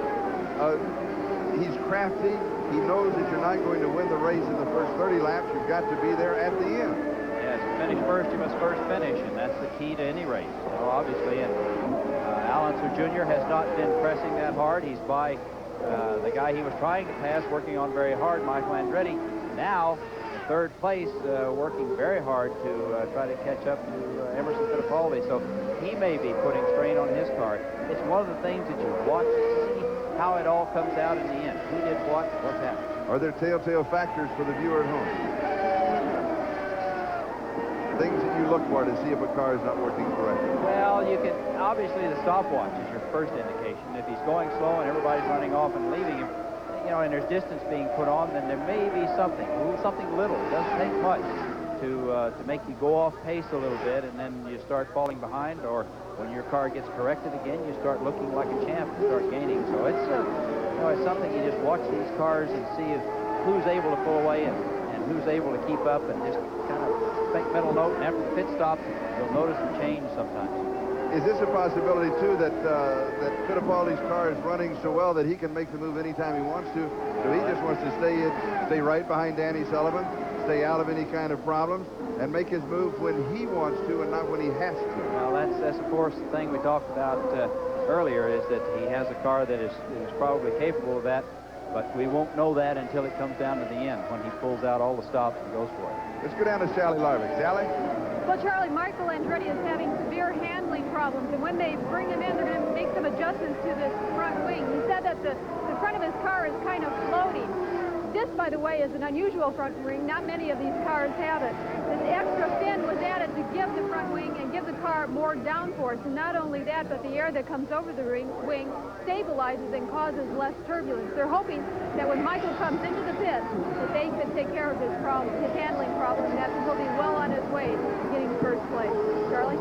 He's crafty. He knows that you're not going to win the race in the first 30 laps. You've got to be there at the end. Yes, to finish first, you must first finish, and that's the key to any race, obviously. And Al Unser Jr. has not been pressing that hard. He's by the guy he was trying to pass, working on very hard, Michael Andretti. Now, in third place, working very hard to try to catch up to Emerson Fittipaldi. So he may be putting strain on his car. It's one of the things that you watch to see how it all comes out in the end. Who did what, what's happening. Are there telltale factors for the viewer at home? Things that you look for to see if a car is not working correctly? Well, you can, obviously the stopwatch is your first indication. If he's going slow and everybody's running off and leaving him, and there's distance being put on, then there may be something little. It doesn't take much to make you go off pace a little bit, and then you start falling behind, or when your car gets corrected again, you start looking like a champ and start gaining. So it's it's something you just watch these cars and see who's able to pull away and who's able to keep up, and just kind of make mental note. And after the pit stop, you'll notice a change sometimes. Is this a possibility, too, that Fittipaldi's car is running so well that he can make the move anytime he wants to? So he just wants to stay right behind Danny Sullivan, stay out of any kind of problems, and make his move when he wants to and not when he has to? Well, that's of course, the thing we talked about earlier, is that he has a car that is probably capable of that, but we won't know that until it comes down to the end, when he pulls out all the stops and goes for it. Let's go down to Sally Larvick. Sally? Well, Charlie, Michael Andretti is having severe handling problems, and when they bring him in, they're going to make some adjustments to this front wing. He said that the front of his car is kind of floating. This, by the way, is an unusual front wing. Not many of these cars have it. This extra fin was added to give the front wing and give the car more downforce. And not only that, but the air that comes over the wing stabilizes and causes less turbulence. They're hoping that when Michael comes into the pit, that they can take care of his problem, his handling problem, and that he'll be well on his way to getting first place. Charlie?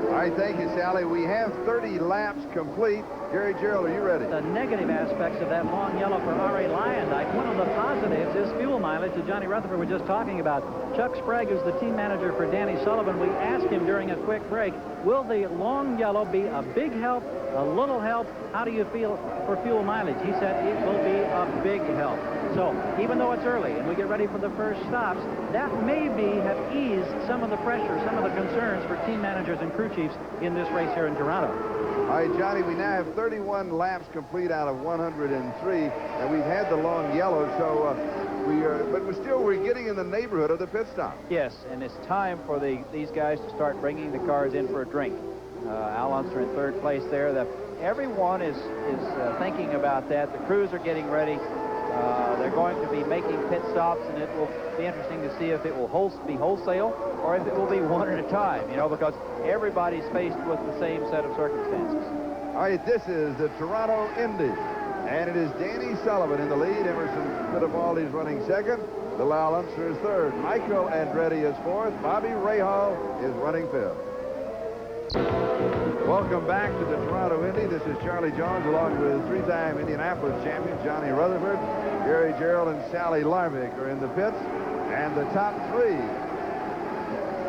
All right, thank you, Sally. We have 30 laps complete. Gary Gerald, are you ready? The negative aspects of that long yellow for R.A. Lyondike. One of the positives is fuel mileage that Johnny Rutherford was just talking about. Chuck Sprague is the team manager for Danny Sullivan. We asked him during a quick break, will the long yellow be a big help, a little help? How do you feel for fuel mileage? He said it will be a big help. So even though it's early and we get ready for the first stops, that maybe have eased some of the pressure, some of the concerns for team managers and crew chiefs in this race here in Toronto. All right, Johnny, we now have 31 laps complete out of 103, and we've had the long yellow, so we're getting in the neighborhood of the pit stop. Yes, and it's time for these guys to start bringing the cars in for a drink. Al Unser in third place there. Everyone is thinking about that. The crews are getting ready. They're going to be making pit stops, and it will be interesting to see if it will be wholesale or if it will be one at a time, because everybody's faced with the same set of circumstances. All right, this is the Toronto Indy, and it is Danny Sullivan in the lead. Emerson Fittipaldi is running second. Little Al Unser is third. Michael Andretti is fourth. Bobby Rahal is running fifth. Welcome back to the Toronto Indy. This is Charlie Jones along with three-time Indianapolis champion Johnny Rutherford. Gary Gerald and Sally Larvick are in the pits. And the top three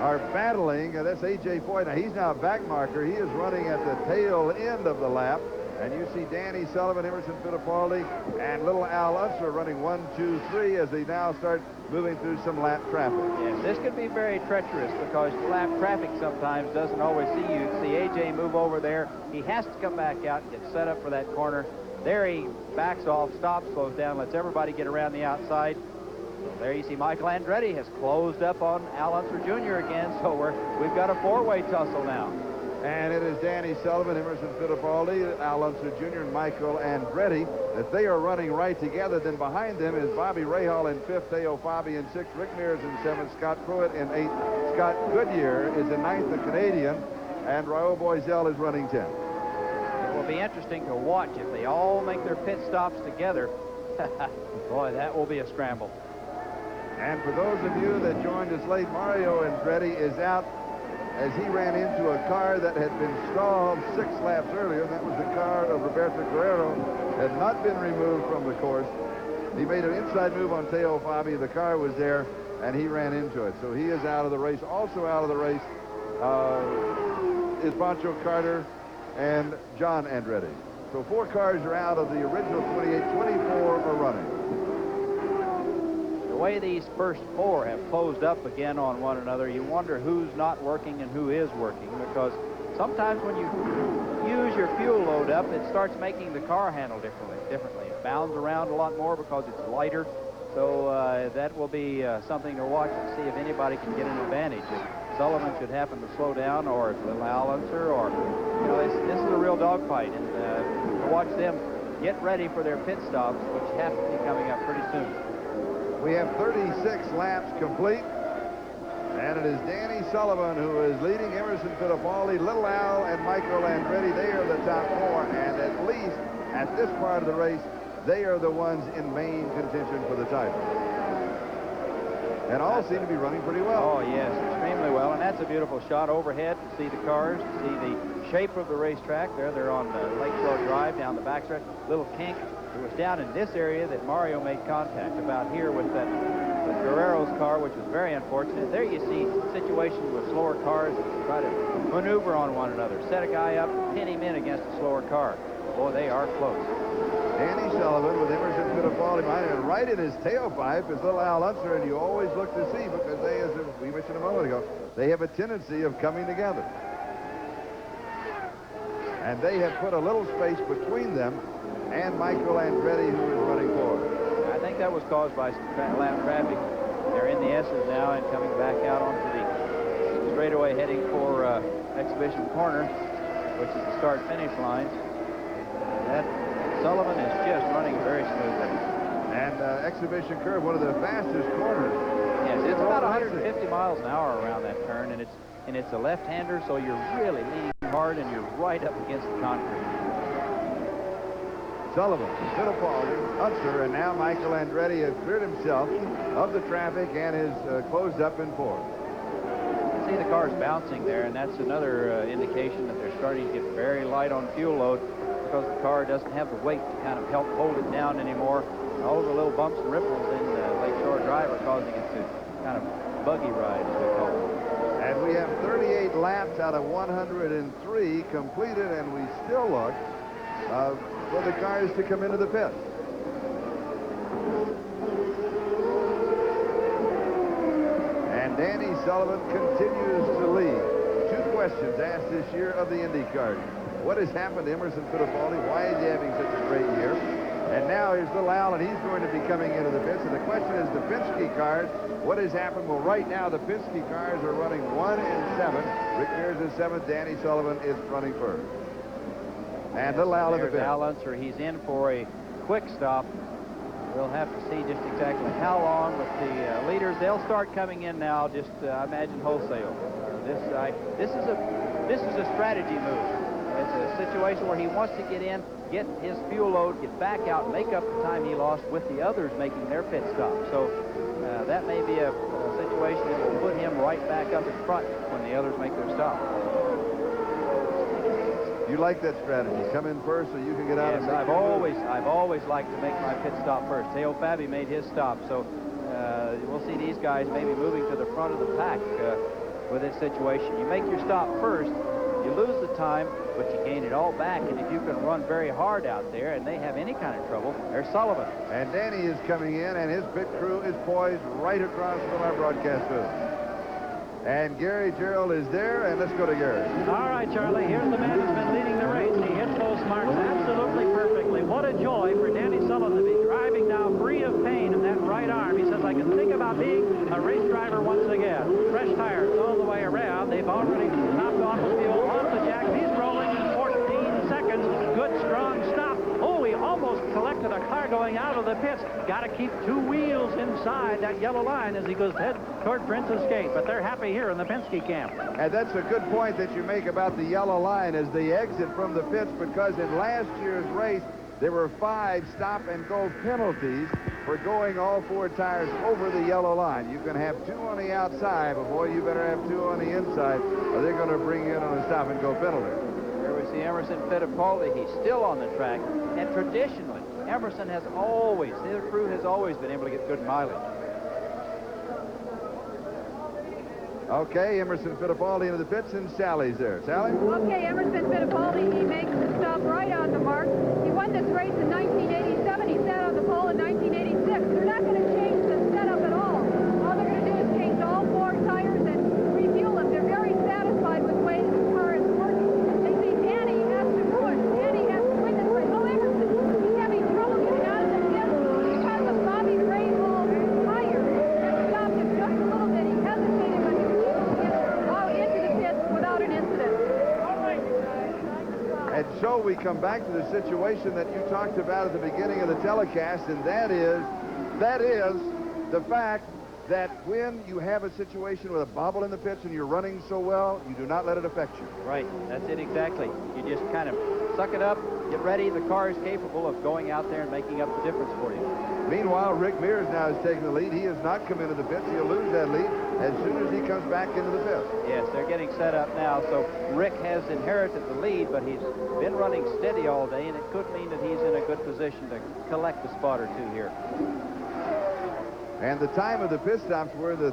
are battling. That's A.J. Foyt. Now, he's now back marker. He is running at the tail end of the lap. And you see Danny Sullivan, Emerson Fittipaldi, and little Al Unser running 1, 2, 3 as they now start moving through some lap traffic. Yes, this could be very treacherous because lap traffic sometimes doesn't always see you. You see A.J. move over there. He has to come back out and get set up for that corner. There he backs off, stops, slows down, lets everybody get around the outside. There you see Michael Andretti has closed up on Al Unser Jr. again, so we've got a four-way tussle now. And it is Danny Sullivan, Emerson Fittipaldi, Al Unser Jr., and Michael Andretti that they are running right together. Then behind them is Bobby Rahal in fifth, Teo Fabi in sixth, Rick Mears in seventh, Scott Pruitt in eighth, Scott Goodyear is in ninth, the Canadian, and Raul Boisel is running 10th. It will be interesting to watch if they all make their pit stops together. Boy, that will be a scramble. And for those of you that joined us late, Mario Andretti is out as he ran into a car that had been stalled 6 laps earlier. That was the car of Roberto Guerrero. Had not been removed from the course. He made an inside move on Teo Fabi. The car was there, and he ran into it. So he is out of the race. Also out of the race is Pancho Carter and John Andretti. So 4 cars are out of the original 28. 24 are running. The way these first 4 have closed up again on one another, you wonder who's not working and who is working, because sometimes when you use your fuel load up, it starts making the car handle differently. It bounds around a lot more because it's lighter. So that will be something to watch and see if anybody can get an advantage. If Sullivan should happen to slow down, or if Little Al Unser, or, you know, this is a real dogfight. And to watch them get ready for their pit stops, which have to be coming up pretty soon. We have 36 laps complete, and it is Danny Sullivan who is leading. Emerson Fittipaldi, Little Al, and Michael Andretti. They are the top 4, and at least at this part of the race, they are the ones in main contention for the title. And all seem to be running pretty well. Oh, yes, extremely well. And that's a beautiful shot overhead to see the cars, to see the shape of the racetrack. They're on Lakeshore Drive down the backstretch. Little kink. It was down in this area that Mario made contact, about here with Guerrero's car, which was very unfortunate. There you see situations with slower cars that try to maneuver on one another. Set a guy up, pin him in against a slower car. Boy, they are close. Danny Sullivan with Emerson Fittipaldi behind him, and right in his tailpipe is Little Al Unser, and you always look to see, because they, as we mentioned a moment ago, they have a tendency of coming together. And they have put a little space between them and Michael Andretti, who is running forward. I think that was caused by some lap traffic. They're in the S's now and coming back out onto the straightaway heading for Exhibition Corner, which is the start-finish line. That Sullivan is just running very smoothly. And Exhibition Curve, one of the fastest corners. Yes, it's about 150 miles an hour around that turn, and it's a left-hander, so you're really leaning hard and you're right up against the concrete. Sullivan, Fittipaldi, Unser, and now Michael Andretti has cleared himself of the traffic and is closed up in 4th. See the cars bouncing there, and that's another indication that they're starting to get very light on fuel load, because the car doesn't have the weight to kind of help hold it down anymore. All the little bumps and ripples in Lakeshore Drive are causing it to kind of buggy ride, as we call it. And we have 38 laps out of 103 completed, and we still look for the cars to come into the pit. And Danny Sullivan continues to lead. 2 questions asked this year of the IndyCar. What has happened to Emerson Fittipaldi? Why is he having such a great year? And now here's Little Al, and he's going to be coming into the pits. And the question is the Penske cars. What has happened? Well, right now the Penske cars are running 1 and 7. Rick Mears is 7th. Danny Sullivan is running 1st. And Little Al in the pit. Al Unser, he's in for a quick stop. We'll have to see just exactly how long with the leaders. They'll start coming in now, just I imagine wholesale. This is a strategy move. It's a situation where he wants to get in, get his fuel load, get back out, make up the time he lost with the others making their pit stop. So that may be a situation that will put him right back up in front when the others make their stop. You like that strategy? Come in first so you can get out. Yes, I've always liked to make my pit stop first. Teo Fabi made his stop, so we'll see these guys maybe moving to the front of the pack with this situation. You make your stop first, you lose the time, but you gain it all back, and if you can run very hard out there and they have any kind of trouble, there's Sullivan. And Danny is coming in, and his pit crew is poised right across from our broadcast booth. And Gary Gerald is there, and let's go to Gary. All right, Charlie, here's the man who's been leading the race. He hits those marks absolutely perfectly. What a joy for Danny Sullivan to be driving now free of pain in that right arm. He says, I can think about being a race driver once again. Fresh tires all the way around. They've already topped off the fuel off the jack. He's rolling in 14 seconds. Good, strong stop. Oh, he almost collected a car going out of the pits. Got to keep 2 wheels inside that yellow line as he goes head toward Princess Gate. But they're happy here in the Penske camp. And that's a good point that you make about the yellow line as they exit from the pits, because in last year's race, there were 5 stop-and-go penalties for going all 4 tires over the yellow line. You can have 2 on the outside, but boy, you better have 2 on the inside, or they're going to bring you in on a stop-and-go penalty. Here we see Emerson Fittipaldi. He's still on the track, and traditionally, Emerson has always, their crew has always been able to get good mileage. Okay, Emerson Fittipaldi into the pits, and Sally's there. Sally? Okay, Emerson Fittipaldi, he makes the stop right on the mark. He won this race in 1987. He sat on the pole in 1986. They're not going to change the setup at all. All they're going to do is change all 4 tires and refuel them. They're very satisfied with the way the car is working. They say Danny has to push. Danny has to win this race. Oh, Emerson, he's having trouble getting out of the pits because of Bobby Rahall's tire. That stopped him just a little bit. He hesitated, but he was able to get out into the pits without an incident. And so we come back to the situation that you talked about at the beginning of the telecast, and that is the fact that when you have a situation with a bobble in the pits and you're running so well, you do not let it affect you. Right, that's it exactly. You just kind of suck it up, get ready. The car is capable of going out there and making up the difference for you. Meanwhile, Rick Mears now is taking the lead. He has not come into the pits. He'll lose that lead as soon as he comes back into the pits. Yes, they're getting set up now, so Rick has inherited the lead, but he's been running steady all day, and it could mean that he's in a good position to collect a spot or 2 here. And the time of the pit stops were the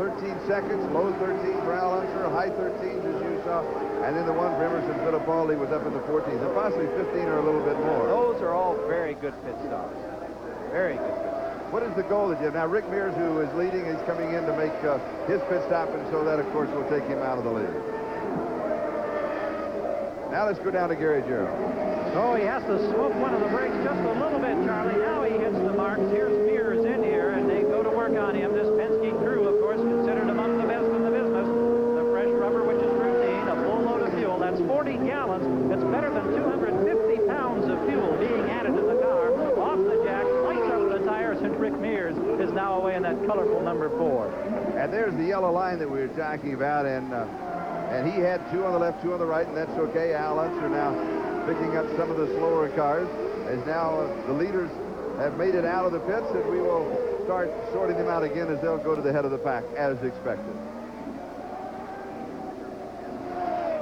13 seconds, low 13 for Al Unser, high 13s as you saw, and then the one for Emerson Fittipaldi was up in the 14s, and possibly 15 or a little bit more. Those are all very good pit stops. Very good pit stops. What is the goal that you have? Now, Rick Mears, who is leading, is coming in to make his pit stop, and so that, of course, will take him out of the lead. Now let's go down to Gary Gerald. Oh, he has to swoop one of the brakes just a little bit, Charlie. Now he hits the marks. Here's Mears in here, and they go to work on him. This Penske crew, of course, considered among the best in the business. The fresh rubber, which is routine, a full load of fuel. That's 40 gallons. That's better than 250 pounds of fuel being added to the car. Off the jack, lights up the tires, and Rick Mears is now away in that colorful number 4. And there's the yellow line that we were talking about, and he had 2 on the left, 2 on the right, and that's okay. Al Unser now picking up some of the slower cars, as now the leaders have made it out of the pits, and we will start sorting them out again as they'll go to the head of the pack, as expected.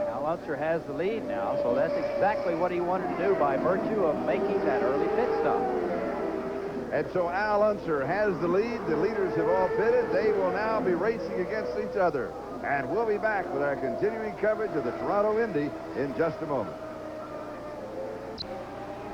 Al Unser has the lead now, so that's exactly what he wanted to do by virtue of making that early pit stop. And so Al Unser has the lead. The leaders have all pitted. They will now be racing against each other. And we'll be back with our continuing coverage of the Toronto Indy in just a moment.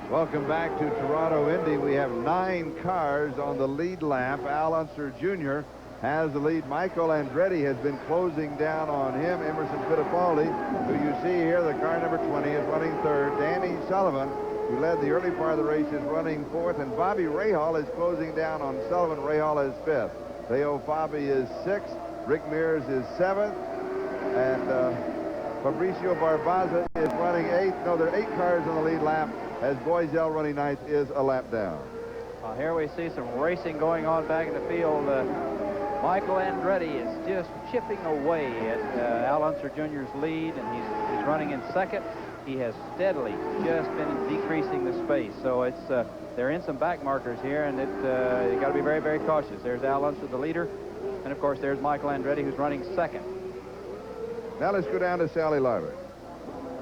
Welcome back to Toronto Indy. We have 9 cars on the lead lap. Al Unser Jr. has the lead. Michael Andretti has been closing down on him. Emerson Fittipaldi, who you see here, the car number 20, is running 3rd. Danny Sullivan, who led the early part of the race, is running 4th. And Bobby Rahal is closing down on Sullivan. Rahal is 5th. Theo Fabi is 6th. Rick Mears is 7th. And Fabricio Barbaza is running 8th. No, there are 8 cars on the lead lap, as Boiselle running 9th is a lap down. Here we see some racing going on back in the field. Michael Andretti is just chipping away at Al Unser Jr.'s lead, and he's running in 2nd. He has steadily just been decreasing the space, so it's they're in some back markers here, and you got to be very, very cautious. There's Al Unser, the leader, and of course there's Michael Andretti, who's running 2nd. Now let's go down to Sally Larber.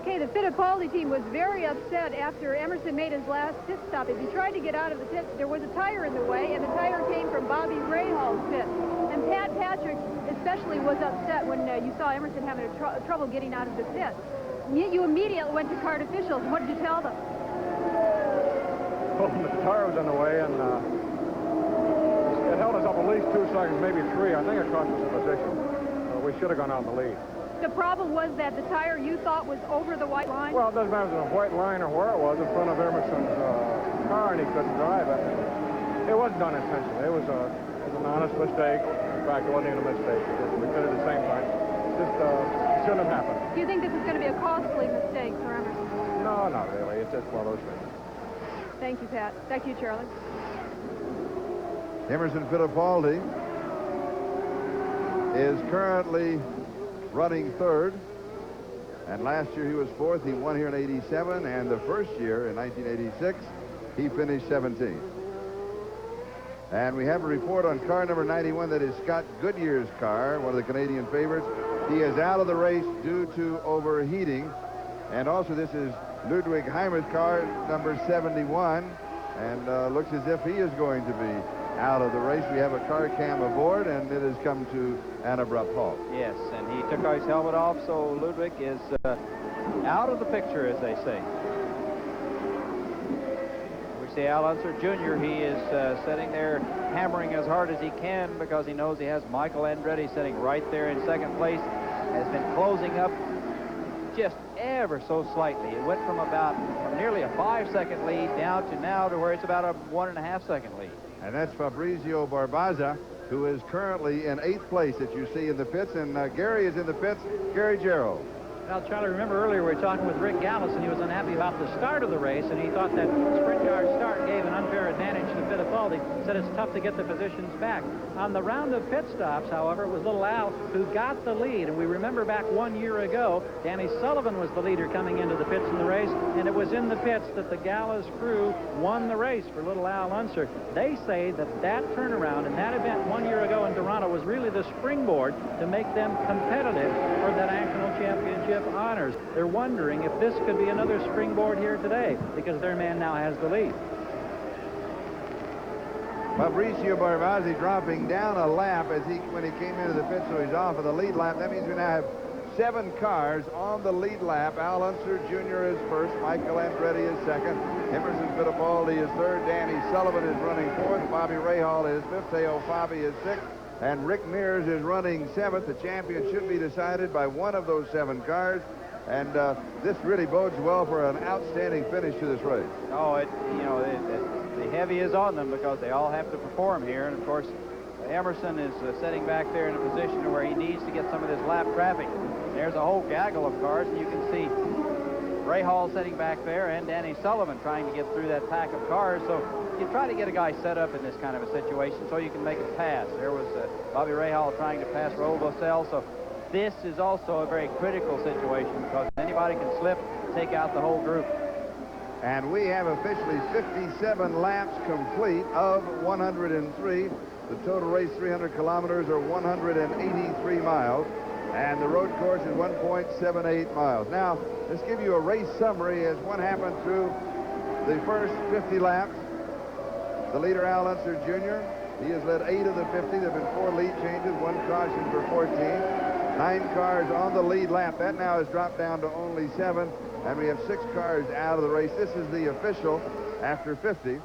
Okay, the Fittipaldi team was very upset after Emerson made his last pit stop. As he tried to get out of the pit, there was a tire in the way, and the tire came from Bobby Rahal's pit. And Pat Patrick especially was upset when you saw Emerson having trouble getting out of the pit. You immediately went to cart officials. What did you tell them? Well, the tire was in the way, and it held us up at least 2 seconds, maybe 3. I think it cost us a position. We should have gone out in the lead. The problem was that the tire you thought was over the white line? Well, it doesn't matter if it was a white line or where it was, in front of Emerson's car, and he couldn't drive it. It wasn't done intentionally. It was an honest mistake. In fact, it wasn't even a mistake. We did it at the same time. Just shouldn't have happened. Do you think this is going to be a costly mistake for Emerson? No, not really. It's just one of those things. Thank you, Pat. Thank you, Charlie. Emerson Fittipaldi is currently running 3rd, and last year he was 4th. He won here in '87, and the first year in 1986 he finished 17th. And we have a report on car number 91 that is Scott Goodyear's car, one of the Canadian favorites. He is out of the race due to overheating. And also this is Ludwig Heimer's car, number 71, and looks as if he is going to be out of the race. We have a car cam aboard, and it has come to an abrupt halt. Yes, and he took his helmet off, so Ludwig is out of the picture, as they say. We see Al Unser Jr. He is sitting there hammering as hard as he can because he knows he has Michael Andretti sitting right there in second place. Has been closing up just ever so slightly. It went from nearly a 5-second lead down to now to where it's about a 1.5-second lead. And that's Fabrizio Barbaza, who is currently in 8th place that you see in the pits. And Gary is in the pits. Gary Jarrell. Well, Charlie, remember earlier we were talking with Rick Gallus, and he was unhappy about the start of the race, and he thought that sprint car start gave an unfair advantage to Fittipaldi. Said it's tough to get the positions back. On the round of pit stops, however, it was little Al who got the lead, and we remember back 1 year ago, Danny Sullivan was the leader coming into the pits in the race, and it was in the pits that the Gallus crew won the race for little Al Unser. They say that that turnaround and that event 1 year ago in Toronto was really the springboard to make them competitive for the national championship honors. They're wondering if this could be another springboard here today because their man now has the lead. Fabrizio Barbazi dropping down a lap when he came into the pit, so he's off of the lead lap. That means we now have 7 cars on the lead lap. Al Unser Jr. is first. Michael Andretti is second. Emerson Fittipaldi is third. Danny Sullivan is running fourth. Bobby Rahal is fifth. Teo Fabi is sixth. And Rick Mears is running 7th. The champion should be decided by one of those 7 cars. And this really bodes well for an outstanding finish to this race. Oh, the heavy is on them because they all have to perform here. And, of course, Emerson is sitting back there in a position where he needs to get some of this lap traffic. There's a whole gaggle of cars, and you can see Ray Hall sitting back there and Danny Sullivan trying to get through that pack of cars. So you try to get a guy set up in this kind of a situation so you can make it pass. There was Bobby Rahal trying to pass Raul Bossell. So this is also a very critical situation because anybody can slip, take out the whole group. And we have officially 57 laps complete of 103. The total race 300 kilometers or 183 miles. And the road course is 1.78 miles. Now, let's give you a race summary as what happened through the first 50 laps. The leader, Al Unser Jr., he has led 8 of the 50. There have been 4 lead changes, 1 caution for 14. 9 cars on the lead lap. That now has dropped down to only 7. And we have 6 cars out of the race. This is the official after 50.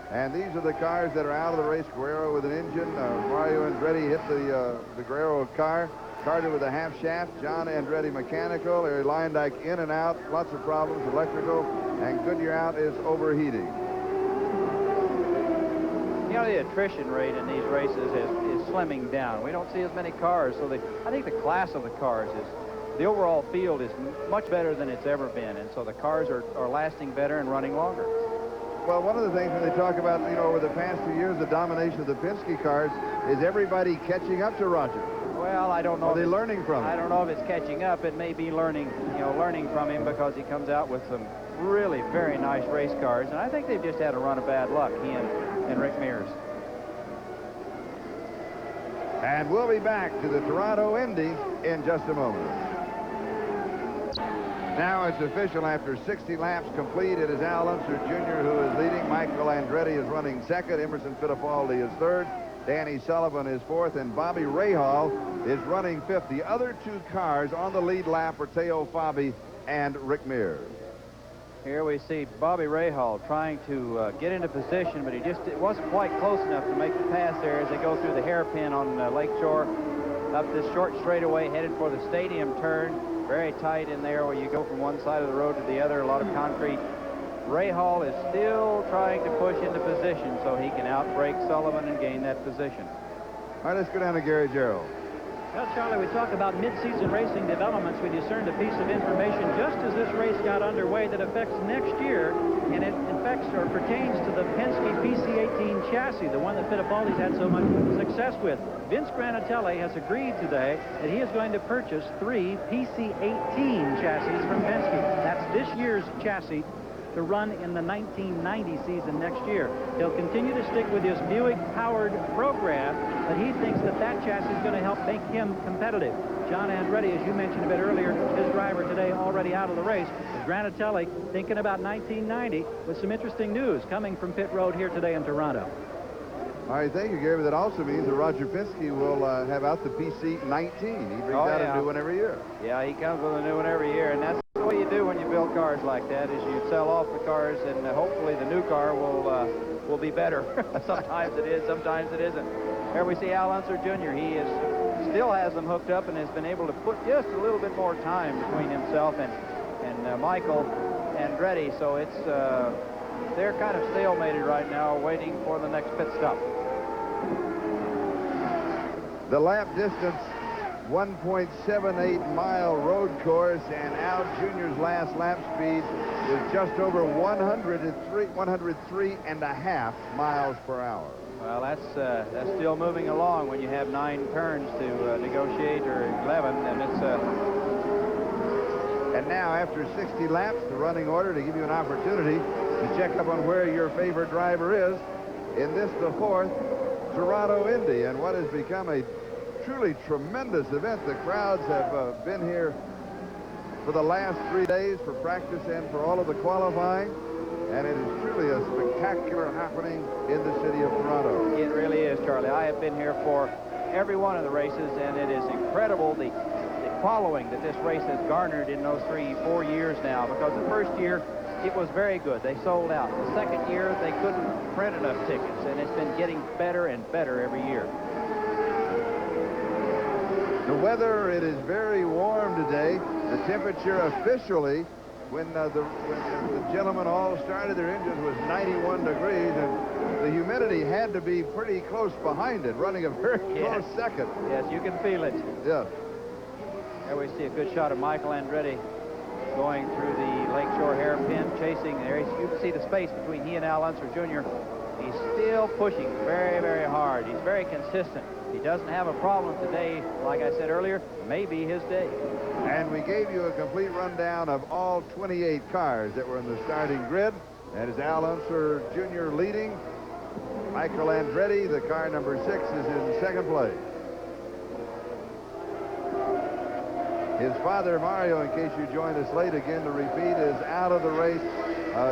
And these are the cars that are out of the race. Guerrero with an engine. Mario Andretti hit the Guerrero car. Carter with a half shaft. John Andretti mechanical. Larry Leyendyke in and out. Lots of problems. Electrical. And Goodyear out is overheating. You know, the attrition rate in these races is slimming down. We don't see as many cars. So I think the class of the cars is, the overall field is much better than it's ever been. And so the cars are lasting better and running longer. Well, one of the things when they talk about, over the past 2 years, the domination of the Penske cars, is everybody catching up to Roger? Well, I don't know. Are they learning from him? I don't know if it's catching up. It may be learning from him because he comes out with some really very nice race cars. And I think they've just had a run of bad luck, he and Rick Mears. And we'll be back to the Toronto Indy in just a moment. Now it's official after 60 laps complete. It is Al Unser Jr. who is leading. Michael Andretti is running second. Emerson Fittipaldi is third. Danny Sullivan is fourth. And Bobby Rahal is running fifth. The other 2 cars on the lead lap are Teo Fabi and Rick Mears. Here we see Bobby Rahal trying to get into position, but it wasn't quite close enough to make the pass there as they go through the hairpin on Lakeshore up this short straightaway headed for the stadium turn. Very tight in there where you go from one side of the road to the other, a lot of concrete. Rahal is still trying to push into position so he can outbrake Sullivan and gain that position. All right, let's go down to Gary Jarrell. Well, Charlie, we talk about mid-season racing developments. We discerned a piece of information just as this race got underway that affects next year, and it affects or pertains to the Penske PC-18 chassis, the one that Fittipaldi's had so much success with. Vince Granatelli has agreed today that he is going to purchase 3 PC-18 chassis from Penske. That's this year's chassis to run in the 1990 season next year. He'll continue to stick with his Buick-powered program, but he thinks that chassis is going to help make him competitive. John Andretti, as you mentioned a bit earlier, his driver today already out of the race. Granatelli thinking about 1990 with some interesting news coming from pit road here today in Toronto. All right, thank you, Gary. That also means that Roger Penske will have out the PC 19. He brings out a new one every year. Yeah, he comes with a new one every year, and that's the way you do when you build cars like that, is you sell off the cars, and hopefully the new car will be better. Sometimes it is, sometimes it isn't. Here we see Al Unser Jr. He still has them hooked up and has been able to put just a little bit more time between himself and Michael Andretti, so it's they're kind of stalemated right now, waiting for the next pit stop. The lap distance, 1.78 mile road course, and Al Jr.'s last lap speed is just over 103.5 miles per hour. Well, that's still moving along when you have 9 turns to negotiate, or 11, and it's And now, after 60 laps, the running order to give you an opportunity to check up on where your favorite driver is in this, the 4th Toronto Indy, and what has become a truly tremendous event. The crowds have been here for the last 3 days for practice and for all of the qualifying, and it is truly a spectacular happening in the city of Toronto. It really is, Charlie. I have been here for every one of the races, and it is incredible the following that this race has garnered in those 3-4 years now, because the first year it was very good. They sold out. The second year they couldn't print enough tickets, and it's been getting better and better every year. The weather, it is very warm today. The temperature officially, when the gentlemen all started their engines, was 91 degrees, and the humidity had to be pretty close behind it, running a very close second. Yes, you can feel it. Yes. There we see a good shot of Michael Andretti going through the Lakeshore hairpin, chasing there. You can see the space between he and Al Unser Jr. He's still pushing very, very hard. He's very consistent. He doesn't have a problem today. Like I said earlier, may be his day. And we gave you a complete rundown of all 28 cars that were in the starting grid. That is Al Unser Jr. leading. Michael Andretti, the car number 6, is in second place. His father, Mario, in case you joined us late again to repeat, is out of the race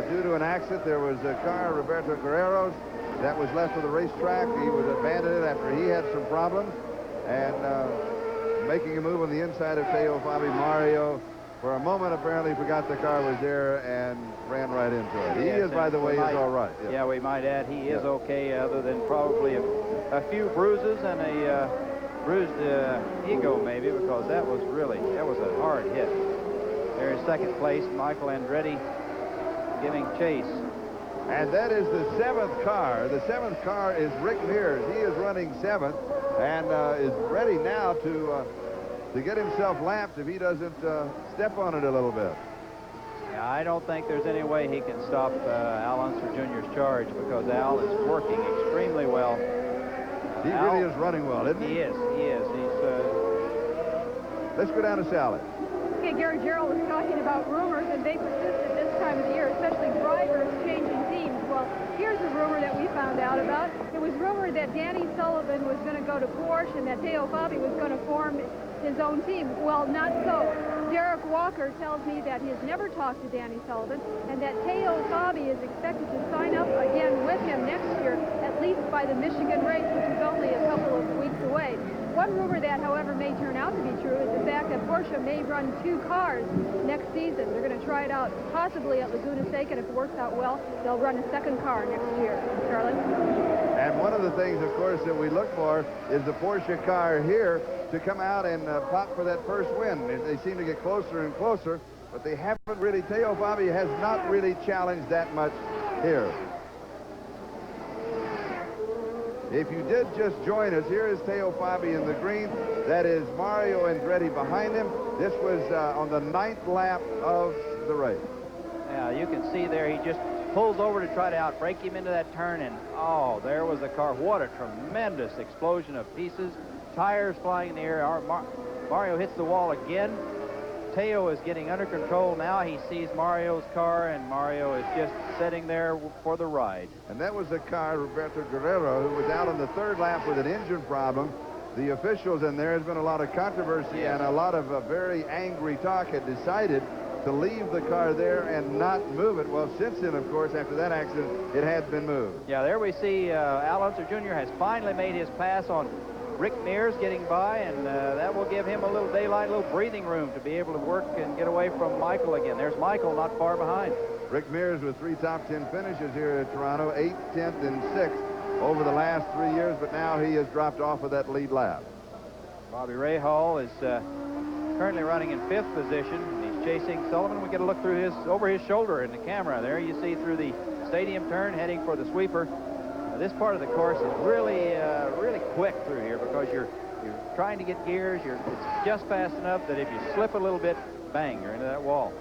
due to an accident. There was a car, Roberto Guerrero's, that was left of the racetrack. He was abandoned after he had some problems. And making a move on the inside of Teo Fabi, Mario, for a moment apparently forgot the car was there and ran right into it. He is, by the way, is all right. Yeah, we might add he is okay, other than probably a few bruises and a bruised ego maybe, because that was a hard hit. There's second place, Michael Andretti giving chase. And that is the 7th car. The 7th car is Rick Mears. He is running 7th and is ready now to get himself lapped if he doesn't step on it a little bit. Yeah, I don't think there's any way he can stop Al Unser Jr.'s charge, because Al is working extremely well. He really is running well, isn't he? He is. Let's go down to Sally. Okay, Gary Gerald was talking about rumors, and they persist at this time of the year, especially drivers changing teams. Well, here's a rumor that we found out about. It was rumored that Danny Sullivan was going to go to Porsche and that Teo Fabi was going to form his own team. Well, not so. Derek Walker tells me that he has never talked to Danny Sullivan, and that Teo Fabi is expected to sign up again with him next year, at least by the Michigan race, which is only a couple of weeks away. One rumor that, however, may turn out to be true is the fact that Porsche may run 2 cars next season. They're going to try it out possibly at Laguna Seca, and if it works out well, they'll run a 2nd car next year. Charlie? And one of the things, of course, that we look for is the Porsche car here to come out and pop for that first win. They seem to get closer and closer, but they haven't really. Teo Fabi has not really challenged that much here. If you did just join us, here is Teo Fabi in the green. That is Mario Andretti behind him. This was on the 9th lap of the race. Yeah, you can see there he just pulls over to try to outbrake him into that turn, and oh, there was the car. What a tremendous explosion of pieces. Tires flying in the air. Mario hits the wall again. Teo is getting under control now. He sees Mario's car, and Mario is just sitting there for the ride. And that was the car, Roberto Guerrero, who was out on the third lap with an engine problem. The officials in there, has been a lot of controversy and a lot of very angry talk, had decided to leave the car there and not move it. Well, since then, of course, after that accident, it has been moved. Yeah, there we see Al Unser Jr. has finally made his pass on Rick Mears getting by, and that will give him a little daylight, a little breathing room to be able to work and get away from Michael again. There's Michael not far behind. Rick Mears with 3 top 10 finishes here at Toronto, 8th, 10th, and 6th over the last 3 years, but now he has dropped off of that lead lap. Bobby Rahal is currently running in 5th position. He's chasing Sullivan. We get a look through over his shoulder in the camera. There you see through the stadium turn heading for the sweeper. This part of the course is really quick through here because you're trying to get gears. It's just fast enough that if you slip a little bit, bang, you're into that wall.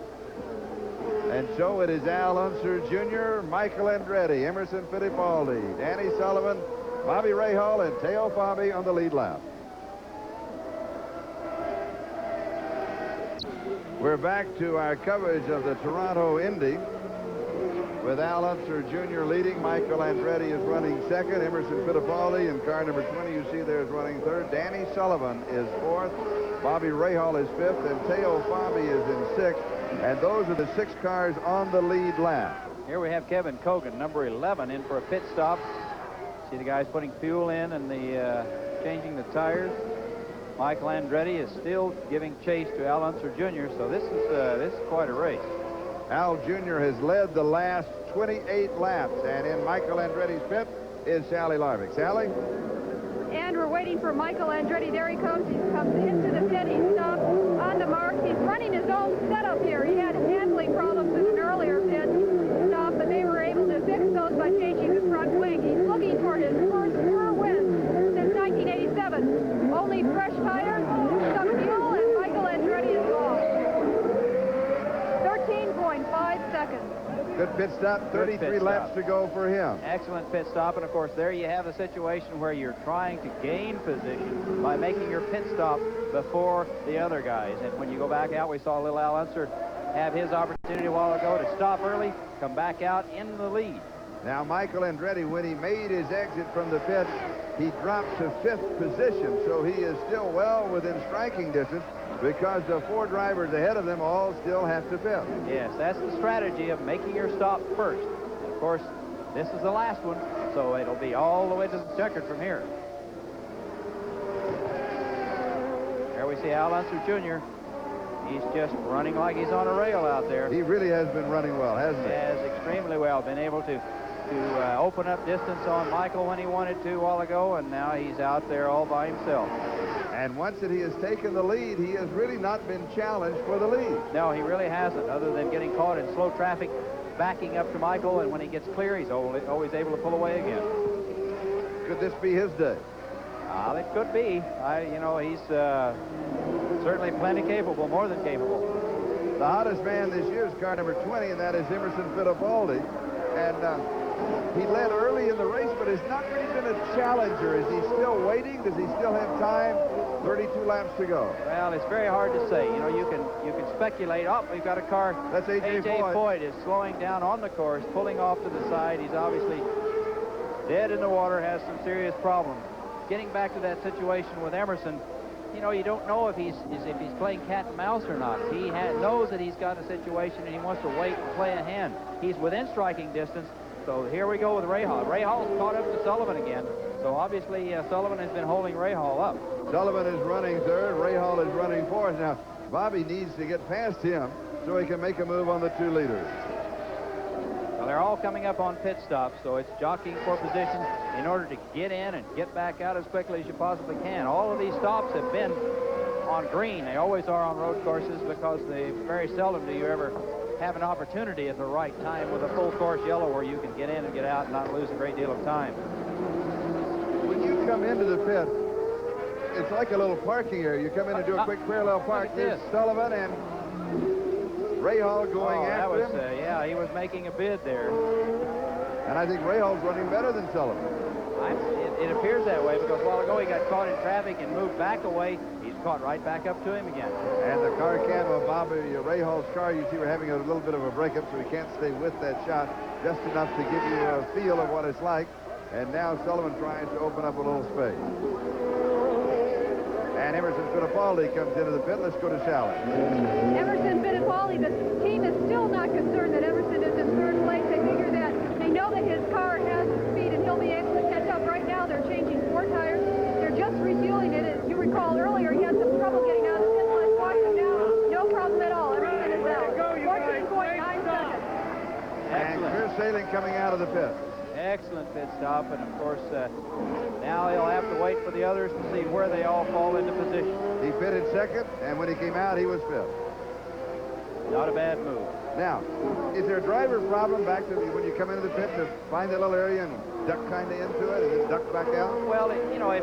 And so it is Al Unser Jr., Michael Andretti, Emerson Fittipaldi, Danny Sullivan, Bobby Rahal, and Teo Fabi on the lead lap. We're back to our coverage of the Toronto Indy with Al Unser Jr. leading. Michael Andretti is running 2nd. Emerson Fittipaldi in car number 20 you see there is running 3rd. Danny Sullivan is 4th. Bobby Rahal is 5th, and Teo Fabi is in 6th. And those are the 6 cars on the lead lap. Here we have Kevin Cogan, number 11, in for a pit stop. See the guys putting fuel in and changing the tires. Michael Andretti is still giving chase to Al Unser Jr., so this is quite a race. Al Jr. has led the last 28 laps, and in Michael Andretti's pit is Sally Larvick. Sally? And we're waiting for Michael Andretti. There he comes. He comes into the pit. He stops on the mark. He's running his own setup here. He had handling problems in an earlier pit stop, but they were able to fix those by changing the front wing. He's looking for his first tour win since 1987. Only fresh tires, some fuel, and Michael Andretti is off. 13.5 seconds. Good pit stop. 33 laps to go for him. Excellent pit stop, and of course there you have a situation where you're trying to gain position by making your pit stop before the other guys. And when you go back out, we saw little Al Unser have his opportunity a while ago to stop early, come back out in the lead. Now Michael Andretti, when he made his exit from the pit, he dropped to 5th position, so he is still well within striking distance because the 4 drivers ahead of them all still have to pit. Yes, that's the strategy of making your stop first. And of course, this is the last one, so it'll be all the way to the checkered from here. There we see Al Unser Jr. He's just running like he's on a rail out there. He really has been running well, hasn't he? He has extremely well. Been able to open up distance on Michael when he wanted to a while ago, and now he's out there all by himself. And once that he has taken the lead, he has really not been challenged for the lead. No, he really hasn't, other than getting caught in slow traffic, backing up to Michael, and when he gets clear, he's always able to pull away again. Could this be his day? It could be. He's certainly plenty capable, more than capable. The hottest man this year is car number 20, and that is Emerson Fittipaldi. And he led early in the race, but has not really been a challenger. Is he still waiting? Does he still have time? 32 laps to go. Well, it's very hard to say. You can speculate. Oh, we've got a car. That's A.J. Foyt is slowing down on the course, pulling off to the side. He's obviously dead in the water, has some serious problems. Getting back to that situation with Emerson, you don't know if he's playing cat and mouse or not. He knows that he's got a situation and he wants to wait and play a hand. He's within striking distance, so here we go with Rahal. Rahal's caught up to Sullivan again, so obviously Sullivan has been holding Rahal up. Sullivan is running 3rd, Rahal is running 4th. Now, Bobby needs to get past him so he can make a move on the 2 leaders. Well, they're all coming up on pit stops, so it's jockeying for position in order to get in and get back out as quickly as you possibly can. All of these stops have been on green. They always are on road courses because very seldom do you ever have an opportunity at the right time with a full course yellow where you can get in and get out and not lose a great deal of time. When you come into the pit, it's like a little parking area. You come in and do a quick parallel park. There's Sullivan and Rahal going after him. Yeah, he was making a bid there. And I think Rahal's running better than Sullivan. It appears that way because a while ago he got caught in traffic and moved back away. He's caught right back up to him again. And the car cam of Bobby Rahal's car, you see we're having a little bit of a breakup, so he can't stay with that shot just enough to give you a feel of what it's like. And now Sullivan tries to open up a little space. And Emerson Fittipaldi comes into the pit. Let's go to Shallon. Emerson Fittipaldi, the team is still not concerned that Emerson is in third place. They figure that they know that his car has the speed and he'll be able to catch up. Right now they're changing 4 tires. They're just refueling it. As you recall earlier, he had some trouble getting out of the pit. Let's watch him now. No problem at all. Emerson is out. 14.9 seconds. And Chris Sailing coming out of the pit. Excellent pit stop, and of course, now he'll have to wait for the others to see where they all fall into position. He pitted second, and when he came out, he was fifth. Not a bad move. Now, is there a driver problem back to when you come into the pit to find that little area and duck kind of into it and then duck back out? Well, you know, a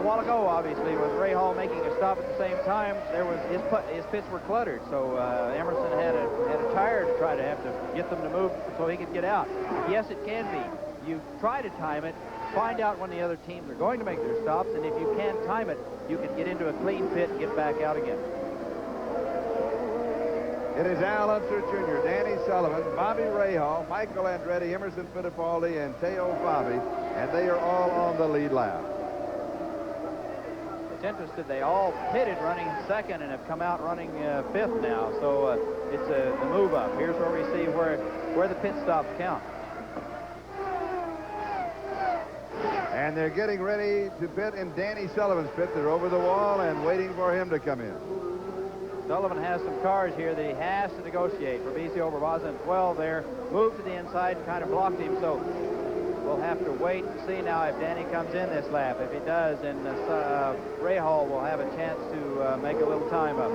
while ago, obviously, with Rahal making a stop at the same time, there was his pits were cluttered, so Emerson had a tire to try to have to get them to move so he could get out. Yes, it can be. You try to time it, find out when the other teams are going to make their stops, and if you can't time it, you can get into a clean pit and get back out again. It is Al Unser Jr., Danny Sullivan, Bobby Rahal, Michael Andretti, Emerson Fittipaldi, and Teo Fabi, and they are all on the lead lap. It's interesting, they all pitted running second and have come out running fifth now, so it's the move up. Here's where we see where the pit stops count. And they're getting ready to pit in Danny Sullivan's pit. They're over the wall and waiting for him to come in. Sullivan has some cars here that he has to negotiate. Fabrizio Barbaza in 12 there, moved to the inside and kind of blocked him, so we'll have to wait and see now if Danny comes in this lap. If he does, then Rahal will have a chance to make a little time up.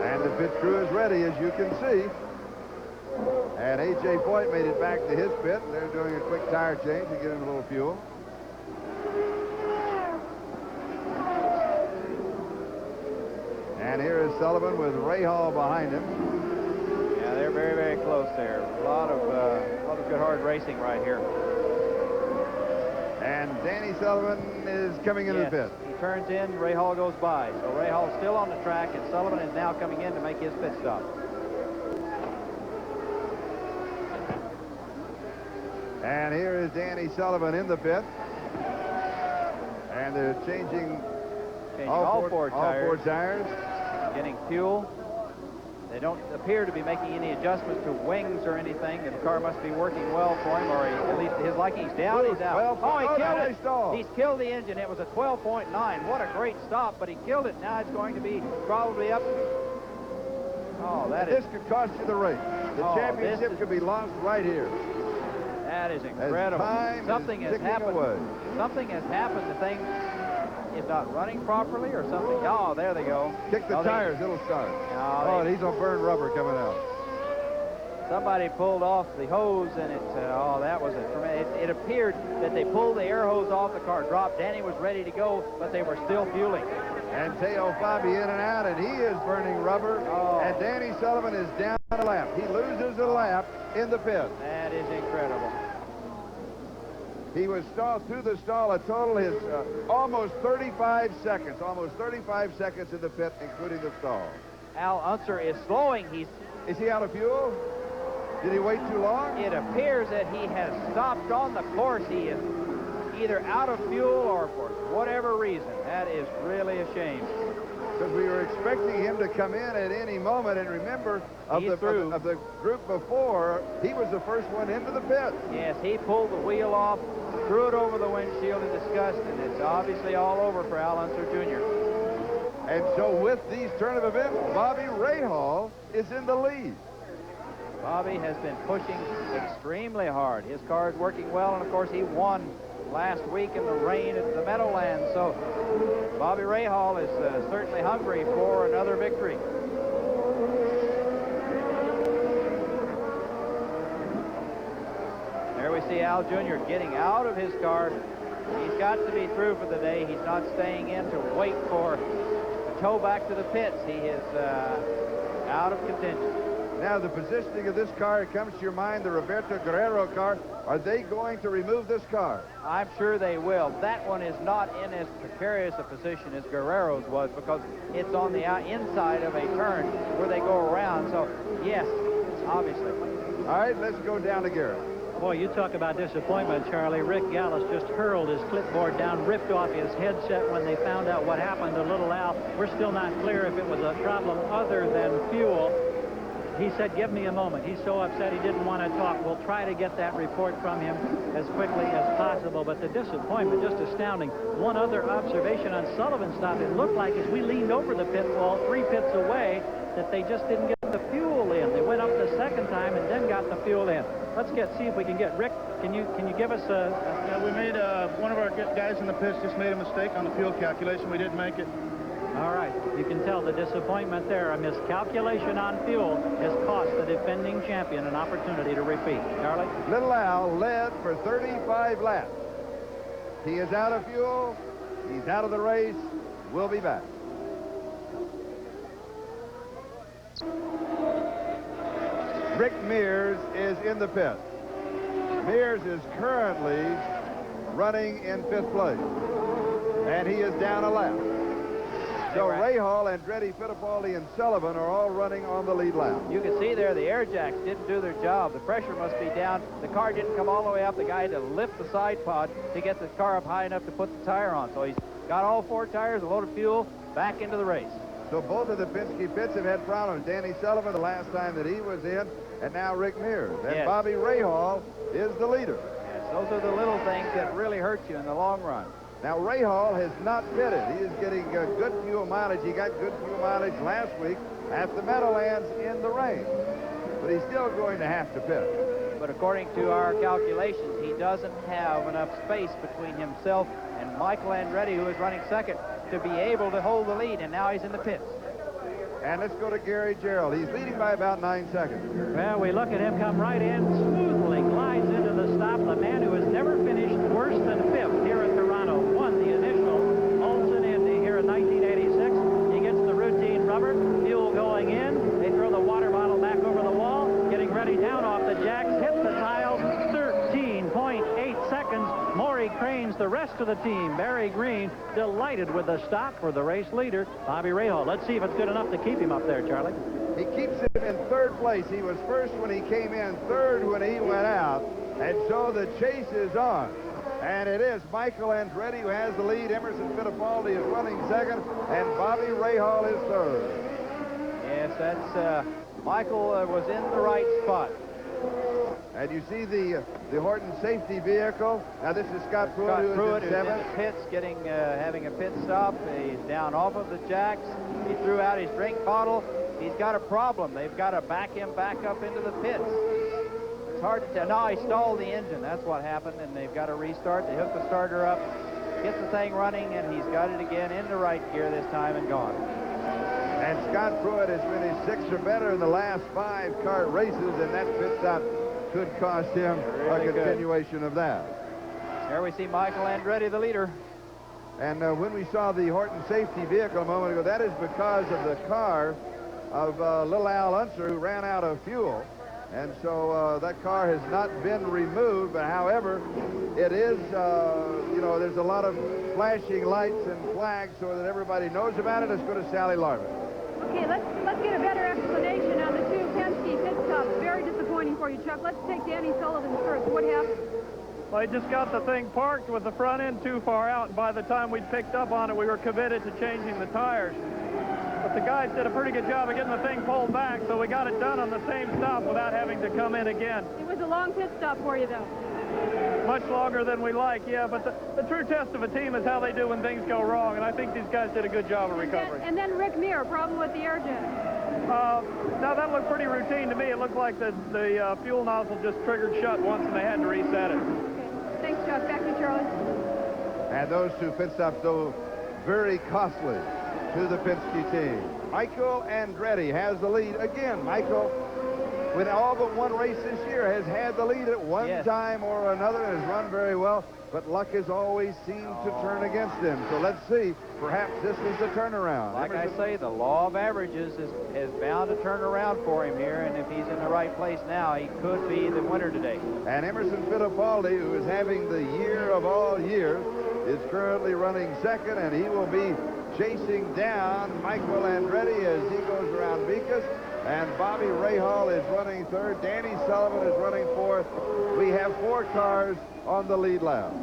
And the pit crew is ready, as you can see. And A.J. Foyt made it back to his pit. They're doing a quick tire change to give him a little fuel. And here is Sullivan with Rahal behind him. Yeah, they're very, very close there. A lot of good hard racing right here. And Danny Sullivan is coming into the pit. He turns in, Rahal goes by. So Rahal's still on the track, and Sullivan is now coming in to make his pit stop. And here is Danny Sullivan in the pit. And they're changing all four tires. Getting fuel. They don't appear to be making any adjustments to wings or anything. The car must be working well for him, or at least his liking. He's down, he's out. Oh, he killed it. He's killed the engine. It was a 12.9. What a great stop, but he killed it. Now it's going to be probably up. Oh, this could cost you the race. The championship could be lost right here. That is incredible. Something has happened. Something has happened. The thing is not running properly or something. Oh, there they go. Kick the tires. It'll start. And he's on burned rubber coming out. Somebody pulled off the hose, and that was it appeared that they pulled the air hose off the car. Dropped. Danny was ready to go, but they were still fueling. And Teo Fabi in and out, and he is burning rubber. And Danny Sullivan is down a lap. He loses a lap in the pit. That is incredible. He was stalled through the stall a total is almost 35 seconds. Almost 35 seconds in the pit, including the stall. Al Unser is slowing. Is he out of fuel? Did he wait too long? It appears that he has stopped on the course. He is either out of fuel or for whatever reason. That is really a shame. Because we were expecting him to come in at any moment, and remember, of the group before, he was the first one into the pit. Yes, he pulled the wheel off, threw it over the windshield in disgust, and it's obviously all over for Al Unser Jr. And so with these turn of events, Bobby Rahal is in the lead. Bobby has been pushing extremely hard. His car is working well, and of course he won last week in the rain at the Meadowlands. So Bobby Rahal is certainly hungry for another victory. There we see Al Jr. getting out of his car. He's got to be through for the day. He's not staying in to wait for a tow back to the pits. He is out of contention. Now, the positioning of this car, it comes to your mind, the Roberto Guerrero car. Are they going to remove this car? I'm sure they will. That one is not in as precarious a position as Guerrero's was because it's on the inside of a turn where they go around. So, yes, obviously. All right, let's go down to Garrett. Boy, you talk about disappointment, Charlie. Rick Gallis just hurled his clipboard down, ripped off his headset when they found out what happened to Little Al. We're still not clear if it was a problem other than fuel. He said, give me a moment. He's so upset he didn't want to talk. We'll try to get that report from him as quickly as possible. But the disappointment, just astounding. One other observation on Sullivan's stop, it looked like as we leaned over the pit wall 3 pits away that they just didn't get the fuel in. They went up the second time and then got the fuel in. Let's see if we can get Rick. Can you give us a... Yeah, we made one of our guys in the pits just made a mistake on the fuel calculation. We didn't make it. All right, you can tell the disappointment there. A miscalculation on fuel has cost the defending champion an opportunity to repeat. Charlie? Little Al led for 35 laps. He is out of fuel. He's out of the race. We'll be back. Rick Mears is in the pit. Mears is currently running in 5th place, and he is down a lap. So Rahal, Andretti, Fittipaldi, and Sullivan are all running on the lead lap. You can see there the air jacks didn't do their job. The pressure must be down. The car didn't come all the way up. The guy had to lift the side pod to get the car up high enough to put the tire on. So he's got all 4 tires, a load of fuel, back into the race. So both of the Penske pits have had problems. Danny Sullivan the last time that he was in, and now Rick Mears. And yes. Bobby Rahal is the leader. Yes, those are the little things that really hurt you in the long run. Now, Rahal has not pitted. He is getting good fuel mileage. He got good fuel mileage last week at the Meadowlands in the rain. But he's still going to have to pit. But according to our calculations, he doesn't have enough space between himself and Michael Andretti, who is running second, to be able to hold the lead, and now he's in the pits. And let's go to Gary Gerald. He's leading by about 9 seconds. Well, we look at him come right in, smoothly glides into the stop. The man who has never finished worse than 5th here at Toronto, won the initial Molson Indy here in 1986. He gets the routine rubber, fuel going in. They throw the water bottle back over the wall, getting ready down off the jacks, hit the tiles, 13.8 seconds. Maury cranes the rest of the team. Barry Green delighted with the stop for the race leader, Bobby Rahal. Let's see if it's good enough to keep him up there, Charlie. He keeps him in 3rd place. He was 1st when he came in, 3rd when he went out. And so the chase is on. And it is Michael Andretti who has the lead. Emerson Fittipaldi is running 2nd, and Bobby Rahal is 3rd. Yes, that's Michael was in the right spot. And you see the Horton safety vehicle. Now this is Scott Pruitt, Pruitt, who's in 7th. in the pits, having a pit stop. He's down off of the jacks. He threw out his drink bottle. He's got a problem. They've got to back him back up into the pits. It's hard to tell. No, he stalled the engine. That's what happened, and they've got to restart. They hook the starter up, get the thing running, and he's got it again into right gear this time and gone. And Scott Pruitt has finished 6th or better in the last 5 kart races, and that pit stop could cost him a continuation of that. There we see Michael Andretti, the leader. And when we saw the Horton safety vehicle a moment ago, that is because of the car of Little Al Unser, who ran out of fuel. And so that car has not been removed, but however, it is, there's a lot of flashing lights and flags so that everybody knows about it. Let's go to Sally Larvin. Okay, let's get a better explanation on the 2 Penske pit stops. Very disappointing for you, Chuck. Let's take Danny Sullivan first. What happened? Well, he just got the thing parked with the front end too far out, and by the time we picked up on it, we were committed to changing the tires. But the guys did a pretty good job of getting the thing pulled back, so we got it done on the same stop without having to come in again. It was a long pit stop for you, though. Much longer than we like, yeah, but the true test of a team is how they do when things go wrong, and I think these guys did a good job of recovering. And then Rick Mears, problem with the air jet. Now, that looked pretty routine to me. It looked like the fuel nozzle just triggered shut once, and they had to reset it. Okay. Thanks, Chuck. Back to Charlie. And those 2 pit stops, though, very costly to the Penske team. Michael Andretti has the lead again. Michael with all but one race this year, has had the lead at one time or another and has run very well, but luck has always seemed to turn against him. So let's see. Perhaps this is the turnaround. Like I say, the law of averages is bound to turn around for him here, and if he's in the right place now, he could be the winner today. And Emerson Fittipaldi, who is having the year of all years, is currently running second, and he will be chasing down Michael Andretti as he goes around Beekes. And Bobby Rahal is running third. Danny Sullivan is running fourth. We have 4 cars on the lead lap.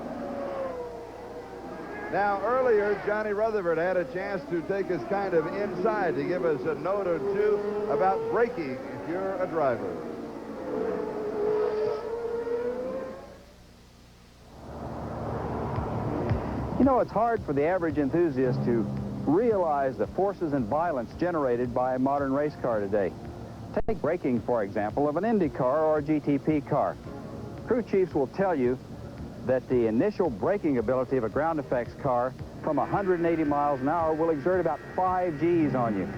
Now, earlier, Johnny Rutherford had a chance to take us kind of inside to give us a note or two about braking if you're a driver. You know, it's hard for the average enthusiast to realize the forces and violence generated by a modern race car today. Take braking, for example, of an Indy car or a GTP car. Crew chiefs will tell you that the initial braking ability of a ground effects car from 180 miles an hour will exert about 5 Gs on you.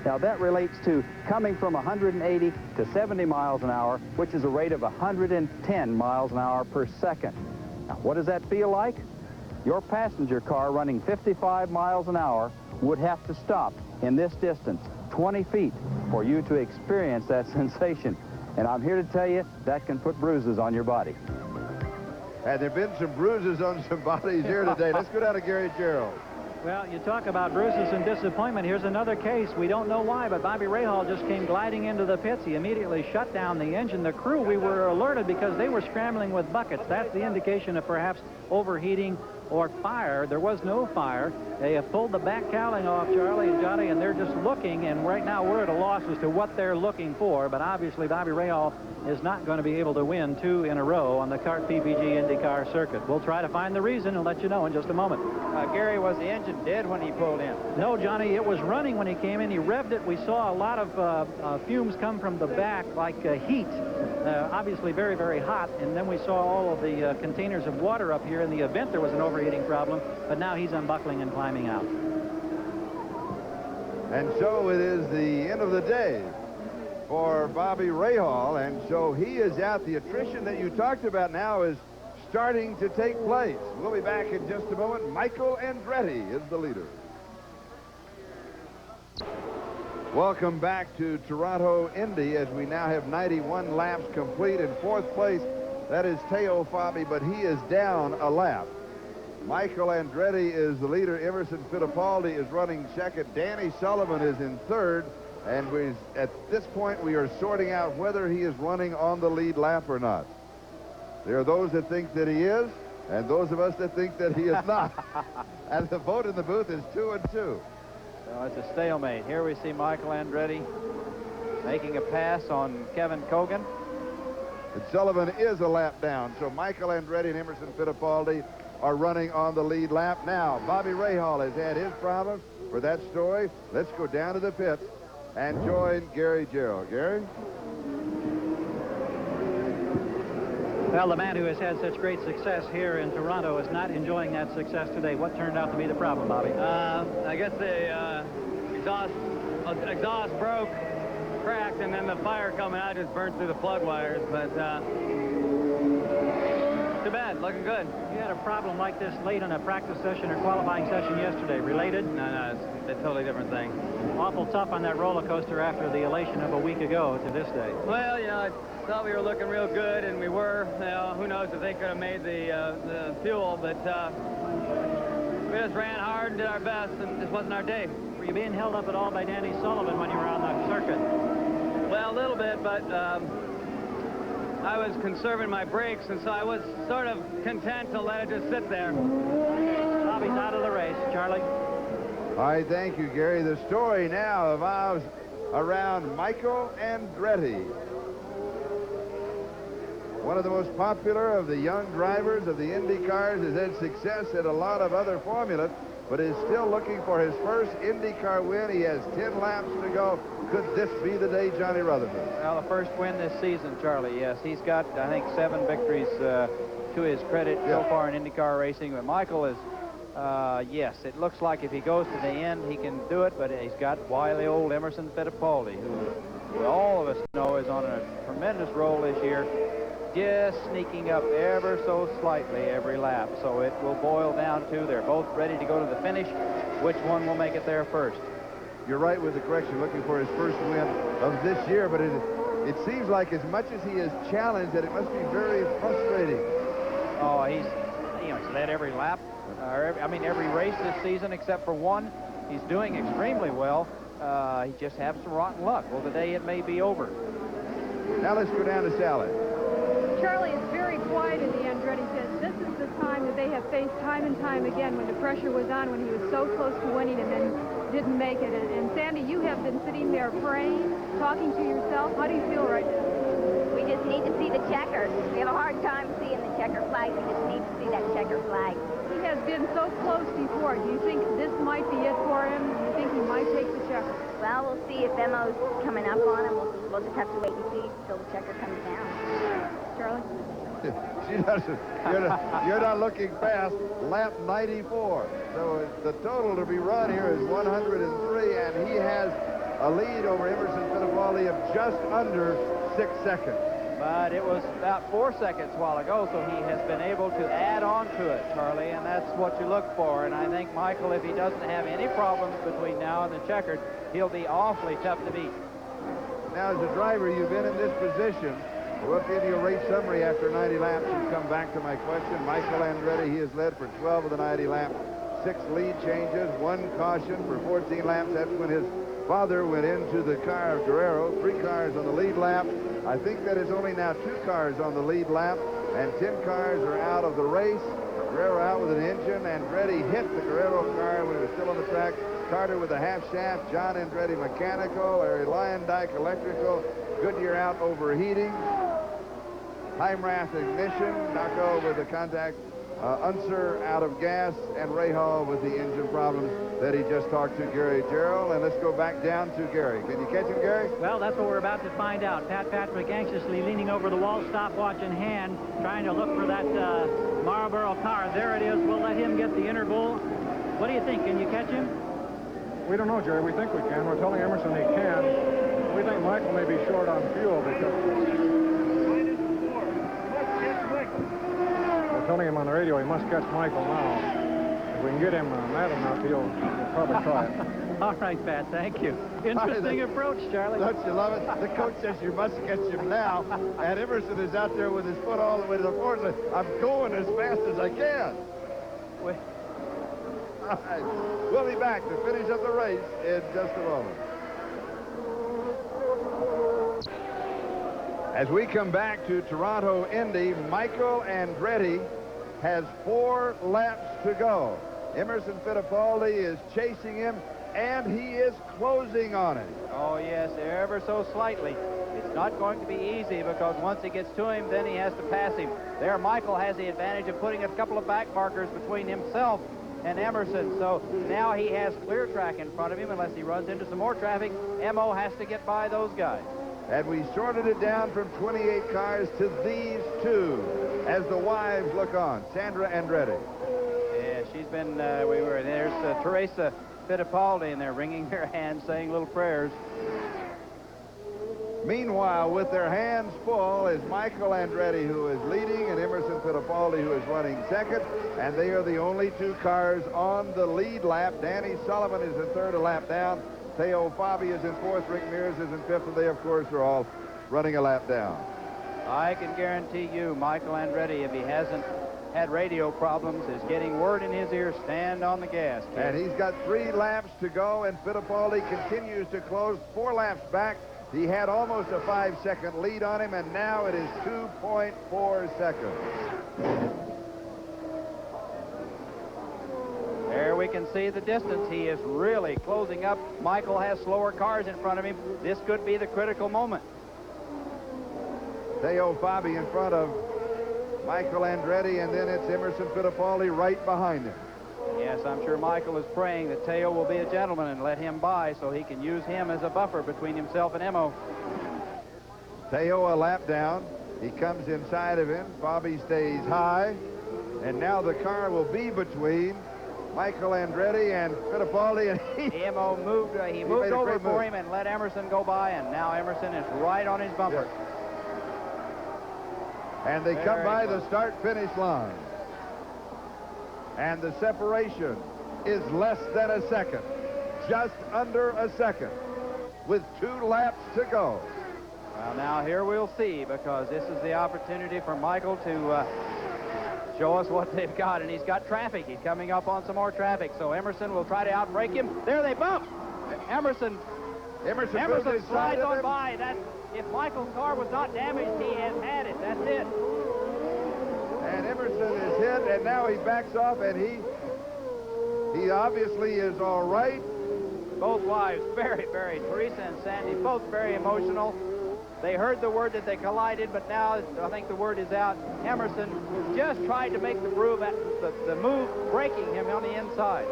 Now, that relates to coming from 180 to 70 miles an hour, which is a rate of 110 miles an hour per second. Now, what does that feel like? Your passenger car running 55 miles an hour would have to stop in this distance, 20 feet, for you to experience that sensation. And I'm here to tell you that can put bruises on your body. And there have been some bruises on some bodies here today. Let's go down to Gary Gerald. Well, you talk about bruises and disappointment. Here's another case. We don't know why, but Bobby Rahal just came gliding into the pits. He immediately shut down the engine. The crew, we were alerted because they were scrambling with buckets. That's the indication of perhaps overheating or fire. There was no fire. They have pulled the back cowling off, Charlie and Johnny, and they're just looking, and right now we're at a loss as to what they're looking for, but obviously Bobby Rahal is not going to be able to win 2 in a row on the CART PPG IndyCar circuit. We'll try to find the reason and let you know in just a moment. Gary, was the engine dead when he pulled in? No, Johnny, it was running when he came in. He revved it. We saw a lot of fumes come from the back like heat, obviously very, very hot, and then we saw all of the containers of water up here. In the event there was an overheating problem, but now he's unbuckling and climbing out. And so it is the end of the day for Bobby Rahal, and so he is out. The attrition that you talked about now is starting to take place. We'll be back in just a moment. Michael Andretti is the leader. Welcome back to Toronto Indy as we now have 91 laps complete. In 4th place, that is Teo Fabi, but he is down a lap. Michael Andretti is the leader. Emerson Fittipaldi is running second. Danny Sullivan is in third. And at this point, we are sorting out whether he is running on the lead lap or not. There are those that think that he is, and those of us that think that he is not. And the vote in the booth is 2-2. So it's a stalemate. Here we see Michael Andretti making a pass on Kevin Cogan. And Sullivan is a lap down, so Michael Andretti and Emerson Fittipaldi are running on the lead lap. Now, Bobby Rahal has had his problems for that story. Let's go down to the pits and join Gary Gerald. Gary? Well, the man who has had such great success here in Toronto is not enjoying that success today. What turned out to be the problem, Bobby? I guess the exhaust broke, cracked, and then the fire coming out just burnt through the plug wires. But too bad. Looking good. You had a problem like this late in a practice session or qualifying session yesterday. Related? No, it's a totally different thing. Awful tough on that roller coaster after the elation of a week ago to this day. Well, you know, I thought we were looking real good, and we were. You know, who knows if they could have made the fuel, but we just ran hard and did our best, and this wasn't our day. Were you being held up at all by Danny Sullivan when you were on the circuit? Well, a little bit, but I was conserving my brakes, and so I was sort of content to let it just sit there. Bobby's out of the race. Charlie? All right, thank you, Gary. The story now evolves around Michael Andretti. One of the most popular of the young drivers of the Indy cars, has had success at a lot of other formulas, but is still looking for his first IndyCar win. He has 10 laps to go. Could this be the day, Johnny Rutherford? Well, the first win this season, Charlie, yes. He's got, I think, 7 victories to his credit so far in IndyCar racing. But Michael is, yes, it looks like if he goes to the end, he can do it. But he's got wily old Emerson Fittipaldi, who all of us know is on a tremendous roll this year, just sneaking up ever so slightly every lap. So it will boil down to they're both ready to go to the finish. Which one will make it there first? You're right with the correction, looking for his first win of this year, but it seems like as much as he is challenged that it must be very frustrating. Oh, he's led every lap, every race this season except for one. He's doing extremely well. He just has some rotten luck. Well, today it may be over. Now let's go down to Sally. Charlie is very quiet in the Andretti pit. This is the time that they have faced time and time again when the pressure was on, when he was so close to winning and then didn't make it. And Sandy, you have been sitting there praying, talking to yourself. How do you feel right now? We just need to see the checkers. We have a hard time seeing the checker flag. We just need to see that checker flag. He has been so close before. Do you think this might be it for him? Do you think he might take the checker? Well, we'll see if Emo's coming up on him. We'll just have to wait and see till the checker comes down. Charlie? She doesn't. You're not looking fast. Lap 94. So the total to be run here is 103, and he has a lead over Emerson Fittipaldi of just under 6 seconds. But it was about 4 seconds a while ago, so he has been able to add on to it, Charlie, and that's what you look for. And I think, Michael, if he doesn't have any problems between now and the checkered, he'll be awfully tough to beat. Now, as a driver, you've been in this position. We'll give you a race summary after 90 laps and come back to my question. Michael Andretti, he has led for 12 of the 90 laps, 6 lead changes, 1 caution for 14 laps. That's when his father went into the car of Guerrero. 3 cars on the lead lap. I think that is only now 2 cars on the lead lap, and 10 cars are out of the race. Guerrero out with an engine. Andretti hit the Guerrero car when it was still on the track. Carter with a half shaft, John Andretti mechanical, Larry Lyondike electrical, Goodyear out overheating, Heimrath ignition, Knocko with the contact, Unser out of gas, and Ray Hall with the engine problems that he just talked to Gary Gerald. And let's go back down to Gary. Can you catch him, Gary? Well, that's what we're about to find out. Pat Patrick anxiously leaning over the wall, stopwatch in hand, trying to look for that Marlboro car. There it is. We'll let him get the interval. What do you think? Can you catch him? We don't know, Jerry. We think we can. We're telling Emerson he can. We think Michael may be short on fuel because... We're telling him on the radio he must catch Michael now. If we can get him mad enough, he'll probably try it. All right, Pat. Thank you. Interesting approach, Charlie. Don't you love it? The coach says you must catch him now, and Emerson is out there with his foot all the way to the floor saying, I'm going as fast as I can. Wait. All right. We'll be back to finish up the race in just a moment. As we come back to Toronto Indy, Michael Andretti has 4 laps to go. Emerson Fittipaldi is chasing him, and he is closing on him. Oh, yes, ever so slightly. It's not going to be easy because once he gets to him, then he has to pass him. There, Michael has the advantage of putting a couple of back markers between himself and Emerson. So now he has clear track in front of him unless he runs into some more traffic. Emo has to get by those guys. And we sorted it down from 28 cars to these 2 as the wives look on. Sandra Andretti. Yeah, she's been, there's Teresa Fittipaldi, and they're wringing their hands, saying little prayers. Meanwhile, with their hands full is Michael Andretti, who is leading, and Emerson Fittipaldi, who is running second. And they are the only 2 cars on the lead lap. Danny Sullivan is in third, a lap down. Theo Fabi is in fourth. Rick Mears is in fifth. And they, of course, are all running a lap down. I can guarantee you, Michael Andretti, if he hasn't had radio problems, is getting word in his ear, stand on the gas, kid. And he's got 3 laps to go, and Fittipaldi continues to close 4 laps back. He had almost a 5-second lead on him, and now it is 2.4 seconds. There we can see the distance. He is really closing up. Michael has slower cars in front of him. This could be the critical moment. Theo Fabi in front of Michael Andretti, and then it's Emerson Fittipaldi right behind him. Yes, I'm sure Michael is praying that Theo will be a gentleman and let him by so he can use him as a buffer between himself and Emo. Theo a lap down. He comes inside of him. Fabi stays high. And now the car will be between Michael Andretti and Fittipaldi, and EMO moved. He moved over for him and let Emerson go by, and now Emerson is right on his bumper. Yes. And they come by the start-finish line. And the separation is less than a second, just under a second, with 2 laps to go. Well, now here we'll see, because this is the opportunity for Michael to show us what they've got, and he's got traffic. He's coming up on some more traffic, so Emerson will try to outbrake him. There they bump. Emerson slides on by. If Michael's car was not damaged, he has had it. That's it. And Emerson is hit, and now he backs off, and he obviously is all right. Both wives, Teresa and Sandy, both very emotional. They heard the word that they collided, but now I think the word is out. Emerson just tried to make the move, breaking him on the inside.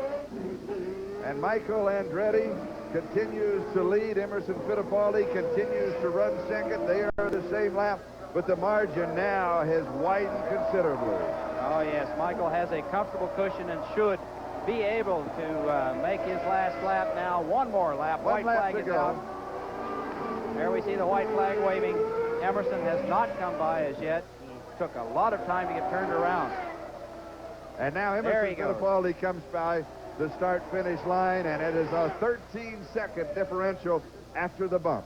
And Michael Andretti continues to lead. Emerson Fittipaldi continues to run second. They are the same lap, but the margin now has widened considerably. Oh, yes. Michael has a comfortable cushion and should be able to make his last lap now. One more lap. White flag is out. There we see the white flag waving. Emerson has not come by as yet. He took a lot of time to get turned around. And now Emerson Fittipaldi comes by the start-finish line, and it is a 13-second differential after the bump.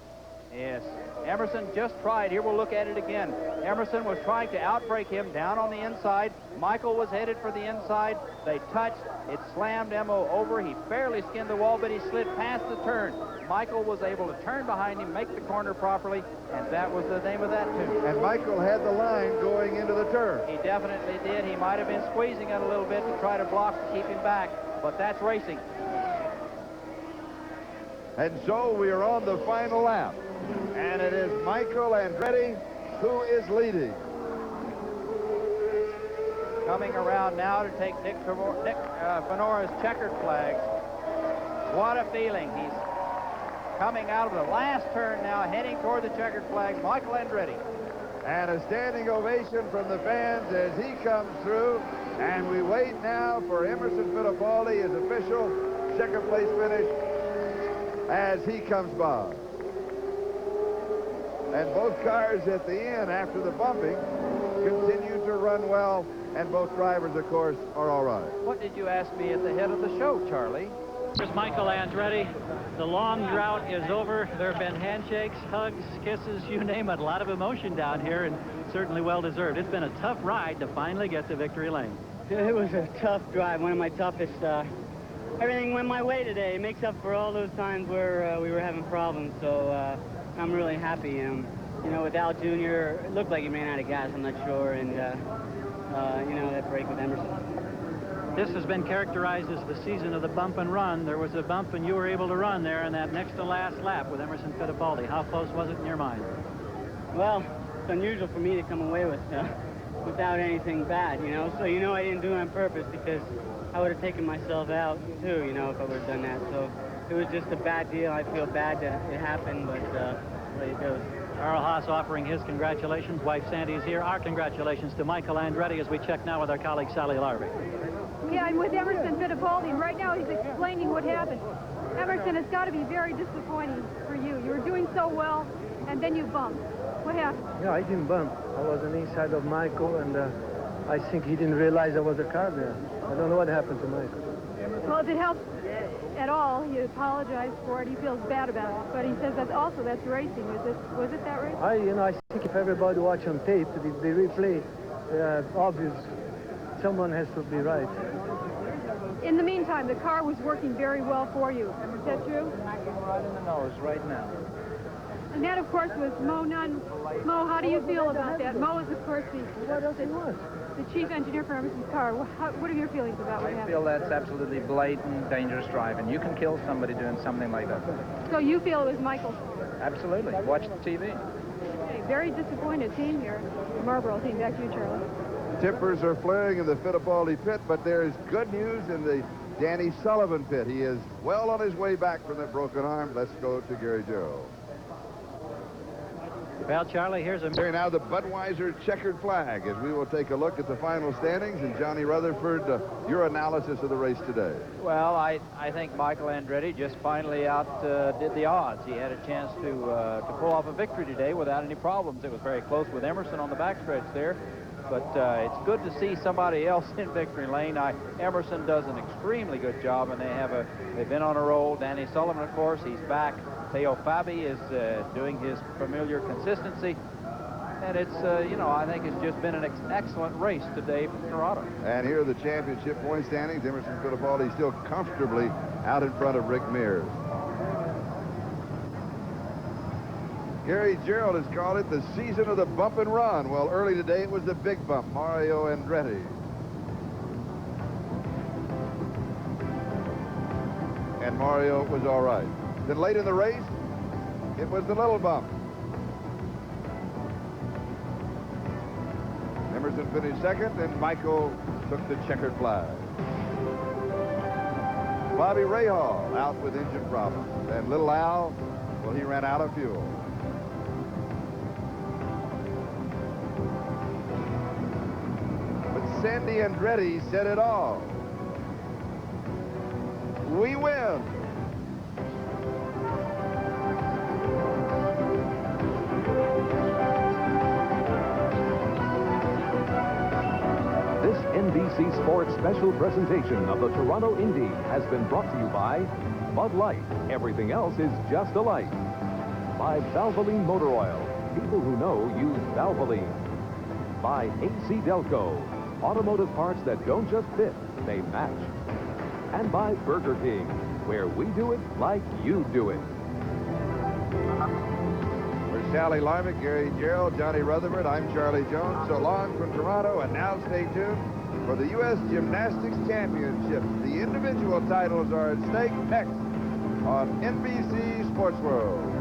Yes. Emerson just tried. Here we'll look at it again. Emerson was trying to outbrake him down on the inside. Michael was headed for the inside. They touched. It slammed Emo over. He barely skinned the wall, but he slid past the turn. Michael was able to turn behind him, make the corner properly, and that was the name of that tune. And Michael had the line going into the turn. He definitely did. He might have been squeezing it a little bit to try to block to keep him back, but that's racing. And so we are on the final lap. And it is Michael Andretti who is leading. Coming around now to take Nick Fenora's checkered flag. What a feeling. He's coming out of the last turn now, heading toward the checkered flag, Michael Andretti. And a standing ovation from the fans as he comes through. And we wait now for Emerson Fittipaldi, his official second place finish, as he comes by. And both cars at the end after the bumping continue to run well, and both drivers, of course, are all right. What did you ask me at the head of the show, Charlie? Here's Michael Andretti. The long drought is over. There have been handshakes, hugs, kisses, you name it. A lot of emotion down here, and certainly well-deserved. It's been a tough ride to finally get to victory lane. It was a tough drive, one of my toughest. Everything went my way today. It makes up for all those times where we were having problems, so I'm really happy. You know, with Al Jr., it looked like he ran out of gas, I'm not sure, and, you know, that break with Emerson. This has been characterized as the season of the bump and run. There was a bump, and you were able to run there in that next to last lap with Emerson Fittipaldi. How close was it in your mind? Well, it's unusual for me to come away with without anything bad, you know, so you know I didn't do it on purpose, because I would have taken myself out, too, you know, if I would have done that. So it was just a bad deal. I feel bad that it happened, but way it goes. Carl Haas offering his congratulations. Wife Sandy is here. Our congratulations to Michael Andretti as we check now with our colleague Sally Larby. Yeah, I'm with Emerson Fittipaldi, and right now he's explaining what happened. Emerson, it's got to be very disappointing for you. You were doing so well, and then you bumped. What happened? Yeah, I didn't bump. I was on the inside of Michael, and I think he didn't realize there was a car there. I don't know what happened to Michael. Well, if it helps at all, he apologized for it. He feels bad about it, but he says that's racing. Was it that racing? I think if everybody watch on tape, the replay, obvious, someone has to be right. In the meantime, the car was working very well for you. Is that true? Right in the nose right now. And that, of course, was Mo Nunn. Mo, how do you feel about that? Mo is, of course, the chief engineer for Emerson's car. What are your feelings about what happened? I feel that's absolutely blatant, dangerous driving. You can kill somebody doing something like that. So you feel it was Michael? Absolutely. Watch the TV. Okay, very disappointed team here. The Marlboro team. Back to you, Charlie. Tippers are flaring in the Fittipaldi pit, but there's good news in the Danny Sullivan pit. He is well on his way back from that broken arm. Let's go to Gary Joe. Well, Charlie, here's a... Here now the Budweiser checkered flag as we will take a look at the final standings. And Johnny Rutherford, your analysis of the race today. Well, I think Michael Andretti just finally outdid the odds. He had a chance to pull off a victory today without any problems. It was very close with Emerson on the backstretch there. But it's good to see somebody else in victory lane. Emerson does an extremely good job, and they've been on a roll. Danny Sullivan, of course, he's back. Theo Fabi is doing his familiar consistency. And it's, I think it's just been an excellent race today from Toronto. And here are the championship point standings. Emerson Fittipaldi still comfortably out in front of Rick Mears. Gary Gerald has called it the season of the bump and run. Well, early today it was the big bump, Mario Andretti. And Mario was all right. Then late in the race, it was the little bump. Emerson finished second, and Michael took the checkered flag. Bobby Rahal out with engine problems. And little Al, well, he ran out of fuel. But Sandy Andretti said it all. We win. This NBC Sports special presentation of the Toronto Indy has been brought to you by Bud Light. Everything else is just a light. By Valvoline Motor Oil. People who know use Valvoline. By AC Delco. Automotive parts that don't just fit, they match. And by Burger King, where we do it like you do it. For Sally Larmick, Gary Gerald, Johnny Rutherford, I'm Charlie Jones. So long from Toronto, and now stay tuned for the U.S. Gymnastics Championships. The individual titles are at stake next on NBC Sports World.